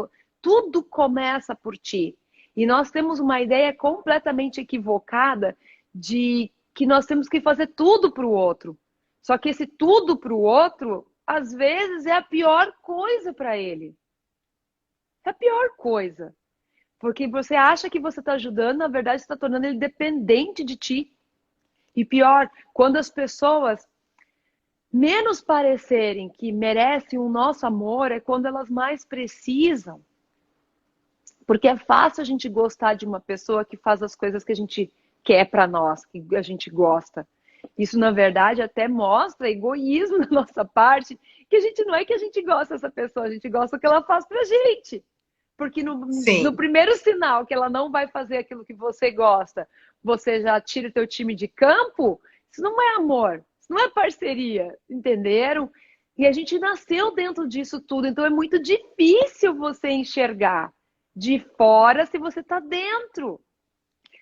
Tudo começa por ti. E nós temos uma ideia completamente equivocada de que nós temos que fazer tudo para o outro. Só que esse tudo para o outro, às vezes, é a pior coisa para ele. É a pior coisa. Porque você acha que você está ajudando, na verdade, você está tornando ele dependente de ti. E pior, quando as pessoas menos parecerem que merecem o nosso amor é quando elas mais precisam. Porque é fácil a gente gostar de uma pessoa que faz as coisas que a gente quer para nós, que a gente gosta. Isso, na verdade, até mostra egoísmo da nossa parte, que a gente não é que a gente gosta dessa pessoa, a gente gosta do que ela faz pra gente. Porque no primeiro sinal que ela não vai fazer aquilo que você gosta, você já tira o teu time de campo, isso não é amor, isso não é parceria, entenderam? E a gente nasceu dentro disso tudo, então é muito difícil você enxergar de fora se você está dentro.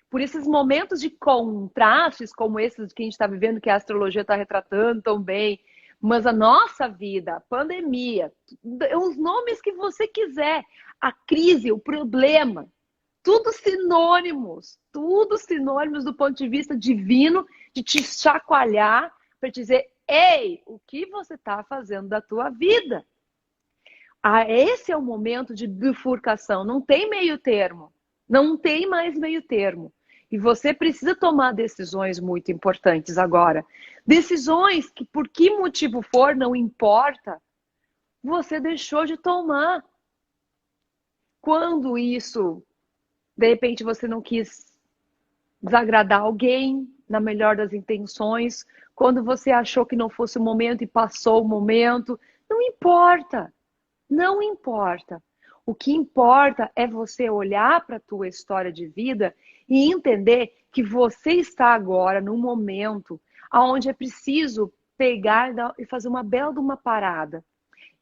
Por esses momentos de contrastes, como esses que a gente está vivendo, que a astrologia está retratando tão bem, mas a nossa vida, a pandemia, os nomes que você quiser, a crise, o problema, tudo sinônimos do ponto de vista divino, de te chacoalhar, para te dizer, ei, o que você está fazendo da tua vida? Esse é o momento de bifurcação, não tem meio termo, não tem mais meio termo. E você precisa tomar decisões muito importantes agora. Decisões que, por que motivo for, não importa, você deixou de tomar. Quando isso, de repente, você não quis desagradar alguém, na melhor das intenções, quando você achou que não fosse o momento e passou o momento, não importa. Não importa. O que importa é você olhar para a tua história de vida e entender que você está agora num momento onde é preciso pegar e fazer uma bela de uma parada.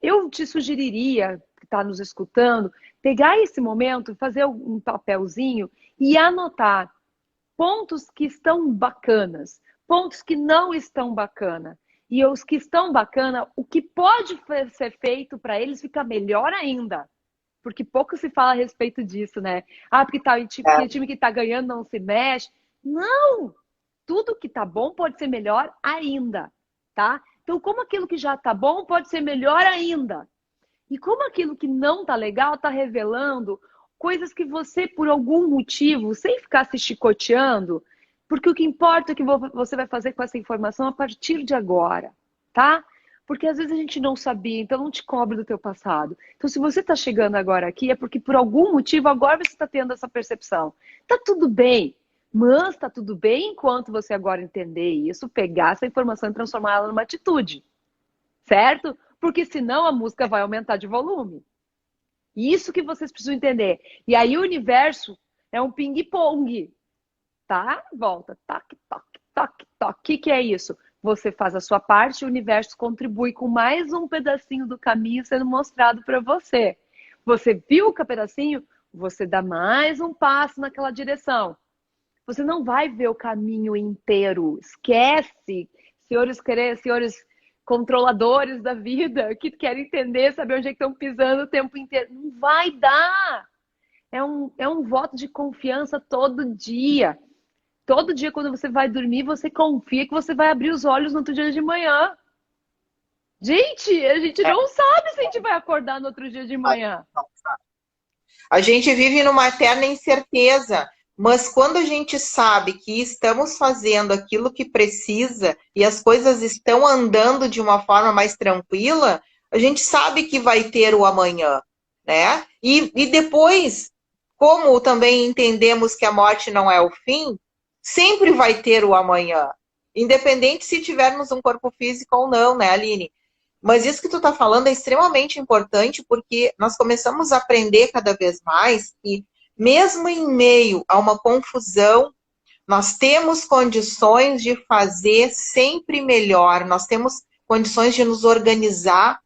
Eu te sugeriria, que está nos escutando, pegar esse momento, fazer um papelzinho e anotar pontos que estão bacanas, pontos que não estão bacanas. E os que estão bacana, o que pode ser feito para eles ficar melhor ainda. Porque pouco se fala a respeito disso, né? Ah, porque o time que tá ganhando não se mexe. Não! Tudo que tá bom pode ser melhor ainda, tá? Então, como aquilo que já tá bom pode ser melhor ainda. E como aquilo que não tá legal tá revelando coisas que você, por algum motivo, sem ficar se chicoteando, porque o que importa é o que você vai fazer com essa informação a partir de agora, tá? Porque às vezes a gente não sabia, então não te cobre do teu passado. Então, se você está chegando agora aqui, é porque por algum motivo agora você está tendo essa percepção. Tá tudo bem, mas tá tudo bem enquanto você agora entender isso, pegar essa informação e transformar ela numa atitude, certo? Porque senão a música vai aumentar de volume. Isso que vocês precisam entender. E aí o universo é um ping-pong, tá? Volta, toque, toque, toque, toque. O que é isso? Você faz a sua parte e o universo contribui com mais um pedacinho do caminho sendo mostrado para você. Você viu o pedacinho? Você dá mais um passo naquela direção. Você não vai ver o caminho inteiro. Esquece, senhores controladores da vida, que querem entender, saber onde é que estão pisando o tempo inteiro. Não vai dar! É um voto de confiança todo dia. Todo dia, quando você vai dormir, você confia que você vai abrir os olhos no outro dia de manhã. Gente, a gente não sabe se a gente vai acordar no outro dia de manhã. A gente vive numa eterna incerteza, mas quando a gente sabe que estamos fazendo aquilo que precisa e as coisas estão andando de uma forma mais tranquila, a gente sabe que vai ter o amanhã, né? E depois, como também entendemos que a morte não é o fim, sempre vai ter o amanhã, independente se tivermos um corpo físico ou não, né, Aline? Mas isso que tu tá falando é extremamente importante, porque nós começamos a aprender cada vez mais que, mesmo em meio a uma confusão, nós temos condições de fazer sempre melhor, nós temos condições de nos organizar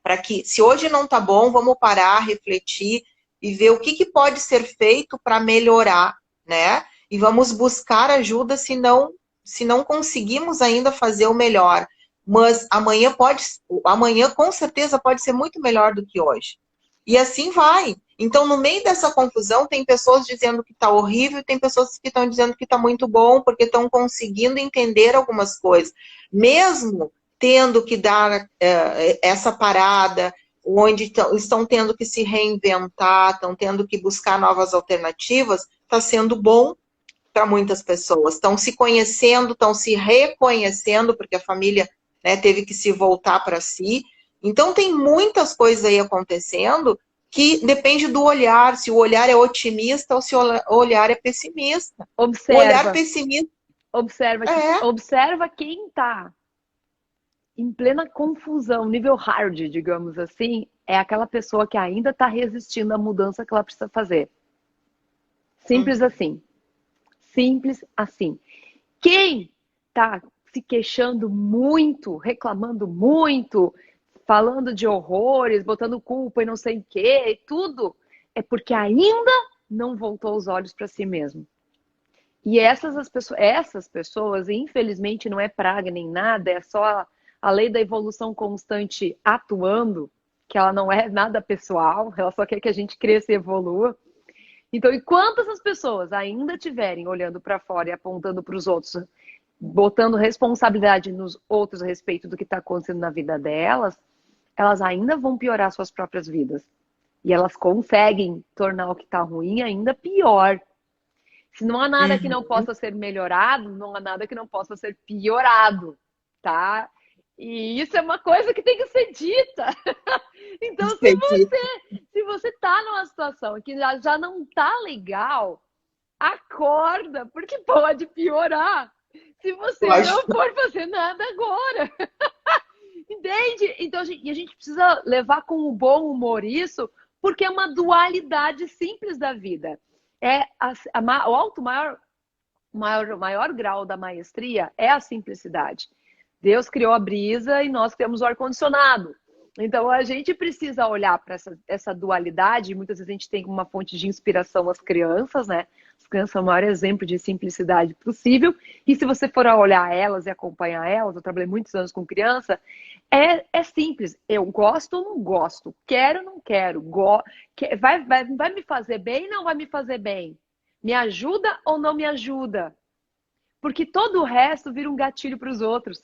para que, se hoje não tá bom, vamos parar, refletir e ver o que pode ser feito para melhorar, né? E vamos buscar ajuda se não conseguimos ainda fazer o melhor. Mas amanhã com certeza pode ser muito melhor do que hoje. E assim vai. Então, no meio dessa confusão, tem pessoas dizendo que está horrível, tem pessoas que estão dizendo que está muito bom, porque estão conseguindo entender algumas coisas. Mesmo tendo que dar essa parada, onde estão tendo que se reinventar, estão tendo que buscar novas alternativas, está sendo bom para muitas pessoas. Estão se conhecendo, estão se reconhecendo, porque a família né? Teve que se voltar para si. Então tem muitas coisas aí acontecendo que depende do olhar, se o olhar é otimista ou se o olhar é pessimista. O olhar pessimista Observa quem está em plena confusão, nível hard, digamos assim, é aquela pessoa que ainda está resistindo à mudança que ela precisa fazer. Simples assim. Simples assim. Quem está se queixando muito, reclamando muito, falando de horrores, botando culpa e não sei o quê, e tudo, é porque ainda não voltou os olhos para si mesmo. E essas pessoas, infelizmente, não é praga nem nada, é só a lei da evolução constante atuando, que ela não é nada pessoal, ela só quer que a gente cresça e evolua. Então, enquanto essas pessoas ainda estiverem olhando para fora e apontando para os outros, botando responsabilidade nos outros a respeito do que está acontecendo na vida delas, elas ainda vão piorar suas próprias vidas. E elas conseguem tornar o que está ruim ainda pior. Se não há nada que não possa ser melhorado, não há nada que não possa ser piorado, tá? E isso é uma coisa que tem que ser dita. Então, se você tá numa situação que já não tá legal, acorda, porque pode piorar. Se você não for fazer nada agora. Entende? Então, a gente precisa levar com o bom humor isso, porque é uma dualidade simples da vida. O maior grau da maestria é a simplicidade. Deus criou a brisa e nós criamos o ar-condicionado. Então, a gente precisa olhar para essa dualidade. Muitas vezes a gente tem uma fonte de inspiração as crianças, né? As crianças são o maior exemplo de simplicidade possível. E se você for olhar elas e acompanhar elas, eu trabalhei muitos anos com criança, é simples. Eu gosto ou não gosto? Quero ou não quero? Vai me fazer bem ou não vai me fazer bem? Me ajuda ou não me ajuda? Porque todo o resto vira um gatilho para os outros.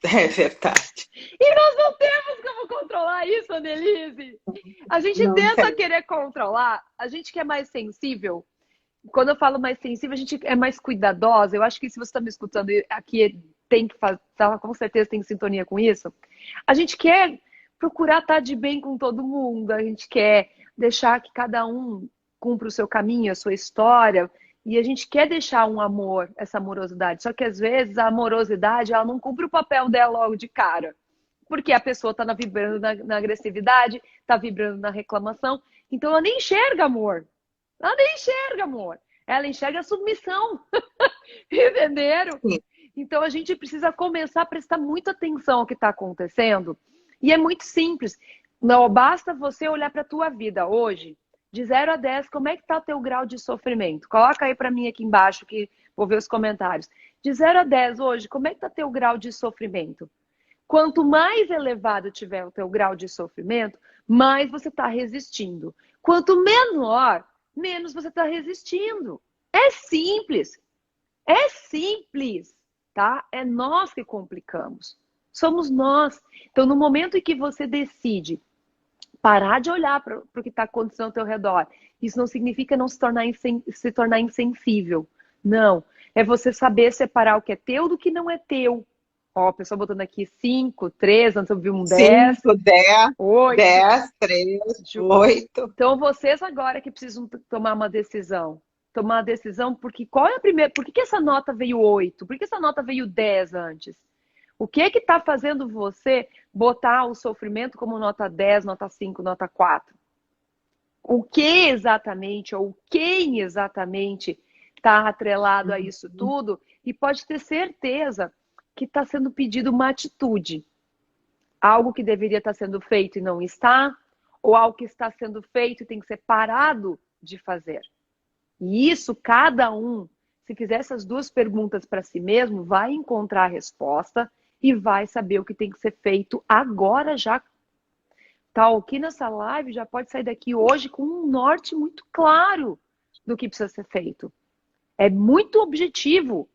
É verdade. E nós não temos como controlar isso, Annelise. A gente tenta querer controlar, a gente que é mais sensível. Quando eu falo mais sensível, a gente é mais cuidadosa. Eu acho que se você está me escutando aqui, tem que fazer, com certeza tem sintonia com isso. A gente quer procurar estar de bem com todo mundo, a gente quer deixar que cada um cumpra o seu caminho, a sua história. E a gente quer deixar um amor, essa amorosidade. Só que às vezes a amorosidade ela não cumpre o papel dela logo de cara. Porque a pessoa está vibrando na agressividade, está vibrando na reclamação. Então ela nem enxerga amor. Ela nem enxerga amor. Ela enxerga submissão. Entenderam? Sim. Então a gente precisa começar a prestar muita atenção ao que está acontecendo. E é muito simples. Não basta você olhar para a tua vida hoje. De 0 a 10, como é que está o teu grau de sofrimento? Coloca aí para mim aqui embaixo, que vou ver os comentários. De 0 a 10 hoje, como é que está o teu grau de sofrimento? Quanto mais elevado tiver o teu grau de sofrimento, mais você está resistindo. Quanto menor, menos você está resistindo. É simples. É simples, tá? É nós que complicamos. Somos nós. Então, no momento em que você decide parar de olhar para o que está acontecendo ao teu redor. Isso não significa não se tornar insensível. Não. É você saber separar o que é teu do que não é teu. Ó, a pessoa botando aqui 5, 3, antes eu vi um 10. 5, 10, 8. 10, 3, 8. Então, vocês agora que precisam tomar uma decisão. Tomar uma decisão, porque qual é a primeira... Por que essa nota veio 8? Por que essa nota veio 10 antes? O que está fazendo você botar o sofrimento como nota 10, nota 5, nota 4? O que exatamente, ou quem exatamente está atrelado a isso tudo? E pode ter certeza que está sendo pedido uma atitude. Algo que deveria estar sendo feito e não está, ou algo que está sendo feito e tem que ser parado de fazer. E isso, cada um, se fizer essas duas perguntas para si mesmo, vai encontrar a resposta e vai saber o que tem que ser feito agora já. Tá aqui nessa live, já pode sair daqui hoje com um norte muito claro do que precisa ser feito. É muito objetivo.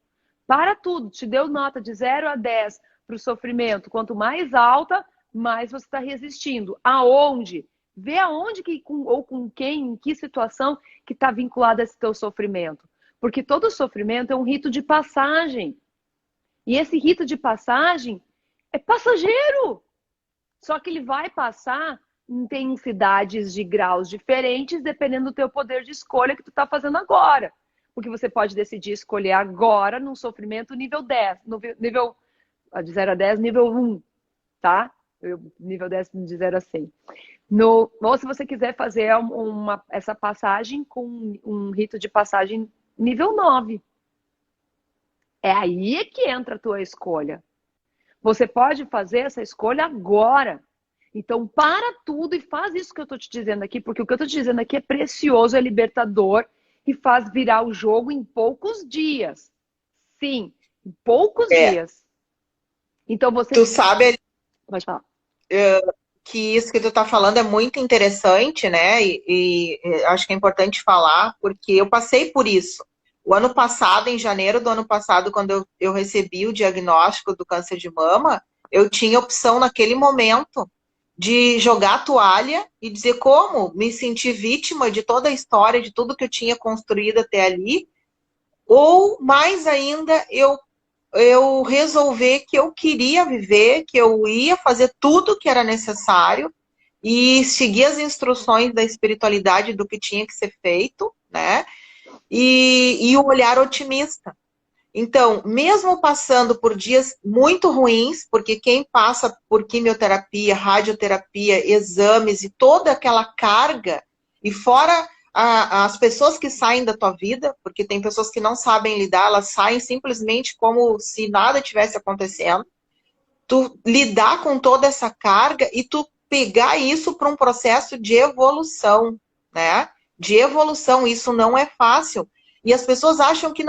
Para tudo. Te deu nota de 0 a 10 para o sofrimento. Quanto mais alta, mais você está resistindo. Aonde? Vê aonde ou com quem, em que situação que está vinculado a esse teu sofrimento. Porque todo sofrimento é um rito de passagem. E esse rito de passagem é passageiro. Só que ele vai passar em intensidades de graus diferentes, dependendo do teu poder de escolha que tu tá fazendo agora. Porque você pode decidir escolher agora num sofrimento nível 10, no nível de 0 a 10, nível 1, tá? Nível 10 de 0 a 100. Ou se você quiser fazer essa passagem com um rito de passagem nível 9. É aí que entra a tua escolha. Você pode fazer essa escolha agora. Então, para tudo e faz isso que eu estou te dizendo aqui, porque o que eu estou te dizendo aqui é precioso, é libertador e faz virar o jogo em poucos dias. Sim, em poucos dias. Então, você... Tu sabe... Pode falar. Que isso que tu tá falando é muito interessante, né? E acho que é importante falar, porque eu passei por isso. O ano passado, em janeiro do ano passado, quando eu recebi o diagnóstico do câncer de mama, eu tinha opção naquele momento de jogar a toalha e dizer como me sentir vítima de toda a história, de tudo que eu tinha construído até ali, ou mais ainda, eu resolver que eu queria viver, que eu ia fazer tudo que era necessário e seguir as instruções da espiritualidade do que tinha que ser feito, né? E o olhar otimista. Então, mesmo passando por dias muito ruins, porque quem passa por quimioterapia, radioterapia, exames e toda aquela carga, e fora as pessoas que saem da tua vida, porque tem pessoas que não sabem lidar, elas saem simplesmente como se nada tivesse acontecendo, tu lidar com toda essa carga e tu pegar isso para um processo de evolução, né? De evolução, isso não é fácil. E as pessoas acham que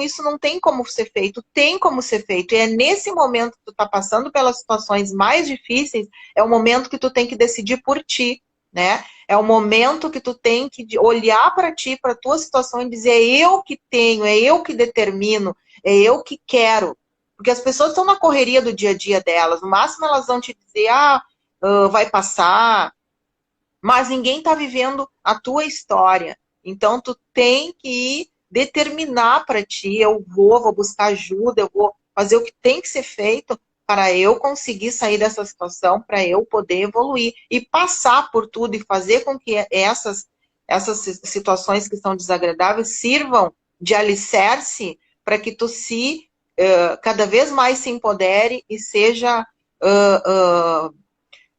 isso não tem como ser feito. Tem como ser feito. E é nesse momento que tu tá passando pelas situações mais difíceis, é o momento que tu tem que decidir por ti, né? É o momento que tu tem que olhar para ti, para tua situação e dizer, é eu que tenho, é eu que determino, é eu que quero. Porque as pessoas estão na correria do dia a dia delas. No máximo elas vão te dizer, vai passar. Mas ninguém está vivendo a tua história. Então, tu tem que determinar para ti, eu vou buscar ajuda, eu vou fazer o que tem que ser feito para eu conseguir sair dessa situação, para eu poder evoluir. E passar por tudo e fazer com que essas situações que são desagradáveis sirvam de alicerce para que tu cada vez mais se empodere e seja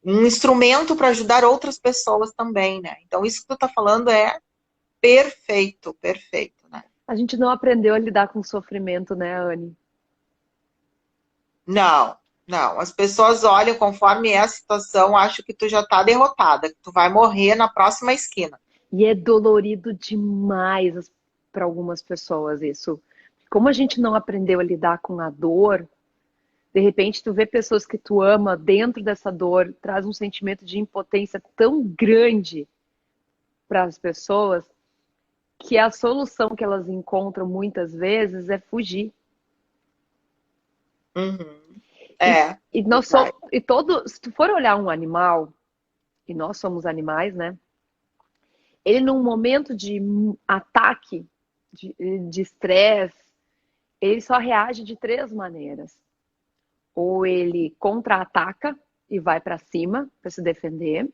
um instrumento para ajudar outras pessoas também, né? Então, isso que tu tá falando é perfeito, perfeito, né? A gente não aprendeu a lidar com o sofrimento, né, Anne? Não. As pessoas olham conforme é a situação, acham que tu já tá derrotada, que tu vai morrer na próxima esquina. E é dolorido demais para algumas pessoas isso. Como a gente não aprendeu a lidar com a dor, de repente tu vê pessoas que tu ama dentro dessa dor, traz um sentimento de impotência tão grande para as pessoas que a solução que elas encontram muitas vezes é fugir. Uhum. Se tu for olhar um animal, e nós somos animais, né? Ele num momento de ataque, de estresse, ele só reage de 3 maneiras. Ou ele contra-ataca e vai para cima para se defender,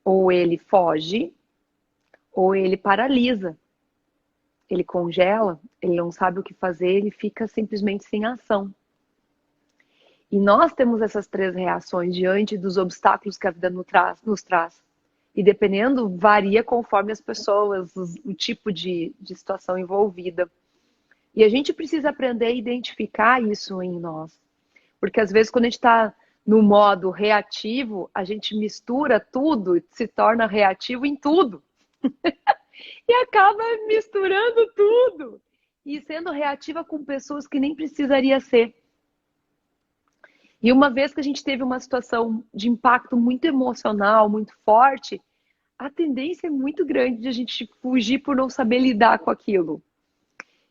ou ele foge, ou ele paralisa. Ele congela, ele não sabe o que fazer, ele fica simplesmente sem ação. E nós temos essas 3 reações diante dos obstáculos que a vida nos traz. E dependendo, varia conforme as pessoas, o tipo de situação envolvida. E a gente precisa aprender a identificar isso em nós. Porque às vezes quando a gente está no modo reativo, a gente mistura tudo e se torna reativo em tudo. E acaba misturando tudo. E sendo reativa com pessoas que nem precisaria ser. E uma vez que a gente teve uma situação de impacto muito emocional, muito forte, a tendência é muito grande de a gente fugir por não saber lidar com aquilo.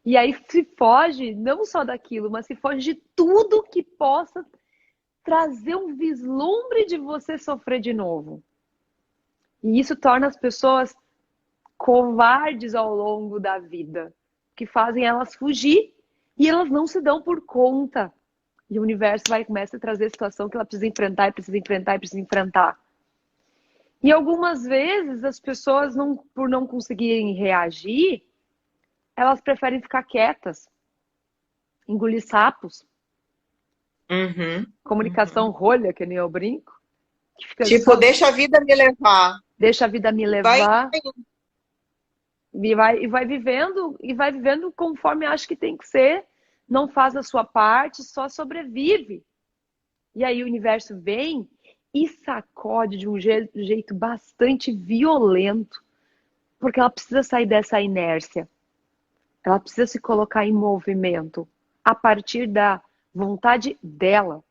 E aí se foge não só daquilo, mas se foge de tudo que possa trazer um vislumbre de você sofrer de novo. E isso torna as pessoas covardes ao longo da vida, que fazem elas fugir, E elas não se dão por conta. E o universo vai começar a trazer a situação que ela precisa enfrentar, e precisa enfrentar, e precisa enfrentar. E algumas vezes as pessoas, por não conseguirem reagir, elas preferem ficar quietas, engolir sapos. Comunicação rolha, que nem eu brinco. Que fica Tipo, deixa a vida me levar. Deixa a vida me levar. E vai vivendo conforme acha que tem que ser. Não faz a sua parte, só sobrevive. E aí o universo vem e sacode de um jeito bastante violento. Porque ela precisa sair dessa inércia. Ela precisa se colocar em movimento. A partir da vontade dela.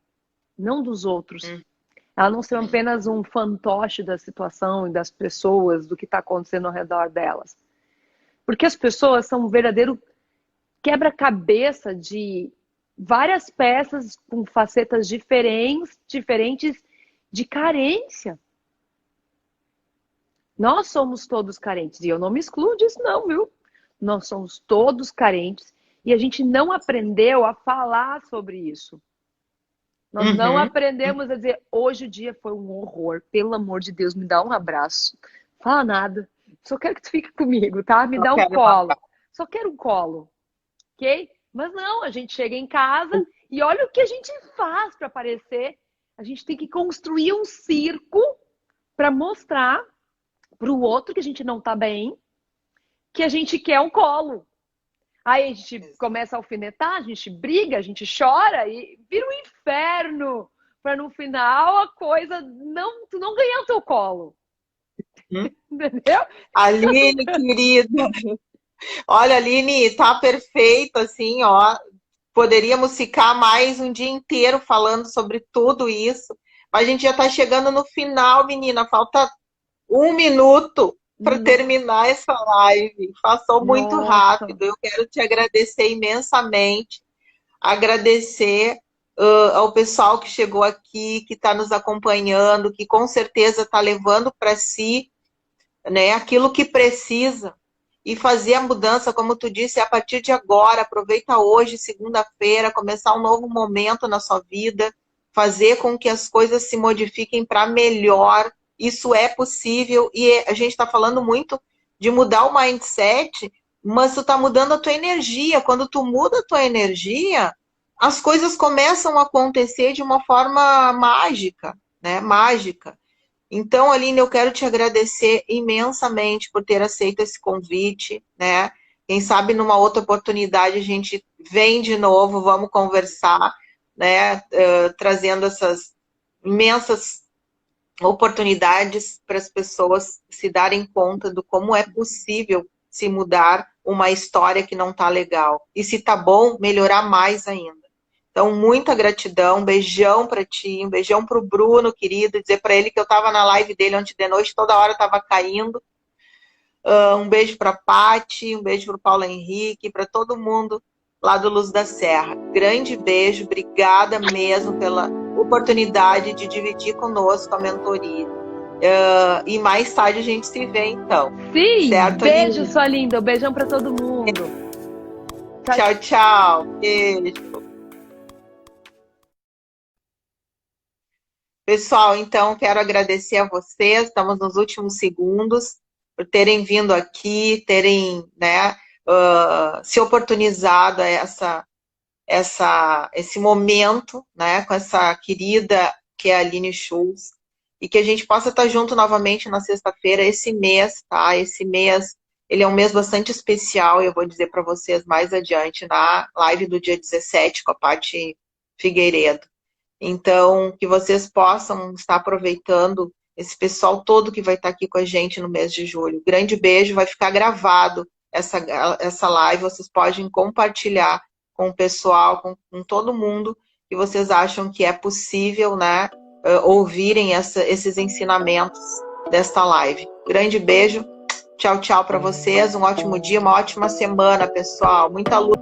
Não dos outros. Ela não ser apenas um fantoche da situação e das pessoas, do que está acontecendo ao redor delas. Porque as pessoas são um verdadeiro quebra-cabeça de várias peças com facetas diferentes de carência. Nós somos todos carentes. E eu não me excluo disso não, viu? Nós somos todos carentes. E a gente não aprendeu a falar sobre isso. Nós não aprendemos a dizer, hoje o dia foi um horror, pelo amor de Deus, me dá um abraço. Fala nada, só quero que tu fique comigo, tá? Me dá um colo. Só quero um colo, ok? Mas não, a gente chega em casa e olha o que a gente faz para aparecer. A gente tem que construir um circo para mostrar para o outro que a gente não tá bem, que a gente quer um colo. Aí a gente começa a alfinetar, a gente briga, a gente chora e vira um inferno. Para no final a coisa tu não ganhar o teu colo. Entendeu? Aline, querida. Olha, Aline, tá perfeito, assim, ó. Poderíamos ficar mais um dia inteiro falando sobre tudo isso. Mas a gente já tá chegando no final, menina. Falta 1 minuto para terminar essa live. Passou muito rápido. Eu quero te agradecer imensamente. Agradecer ao pessoal que chegou aqui, que está nos acompanhando, que com certeza está levando para si, né, aquilo que precisa. E fazer a mudança, como tu disse, a partir de agora. Aproveita hoje, segunda-feira, começar um novo momento na sua vida. Fazer com que as coisas se modifiquem para melhor. Isso é possível e a gente está falando muito de mudar o mindset, mas tu está mudando a tua energia. Quando tu muda a tua energia, as coisas começam a acontecer de uma forma mágica, né? Mágica. Então, Aline, eu quero te agradecer imensamente por ter aceito esse convite, né? Quem sabe numa outra oportunidade a gente vem de novo, vamos conversar, né? Trazendo essas imensas oportunidades para as pessoas se darem conta do como é possível se mudar uma história que não está legal. E se tá bom, melhorar mais ainda. Então, muita gratidão, um beijão para ti, um beijão para o Bruno, querido, dizer para ele que eu estava na live dele ontem de noite, toda hora estava caindo. Um beijo para a Pati, um beijo para o Paulo Henrique, para todo mundo lá do Luz da Serra. Grande beijo, obrigada mesmo pela oportunidade de dividir conosco a mentoria. E mais tarde a gente se vê, então. Sim, certo, beijo, Aline? sua linda. Um beijão para todo mundo. Tchau, tchau. Beijo. Pessoal, então, quero agradecer a vocês, estamos nos últimos segundos, por terem vindo aqui, terem, né, se oportunizado a esse momento, né, com essa querida que é a Aline Schultz, e que a gente possa estar junto novamente na sexta-feira, esse mês, tá? Esse mês, ele é um mês bastante especial, eu vou dizer para vocês mais adiante, na live do dia 17, com a Pati Figueiredo. Então, que vocês possam estar aproveitando esse pessoal todo que vai estar aqui com a gente no mês de julho. Grande beijo, vai ficar gravado essa live, vocês podem compartilhar com o pessoal, com todo mundo que vocês acham que é possível, né, ouvirem esses ensinamentos desta live. Grande beijo, tchau, tchau para vocês, um ótimo dia, uma ótima semana, pessoal, muita luz.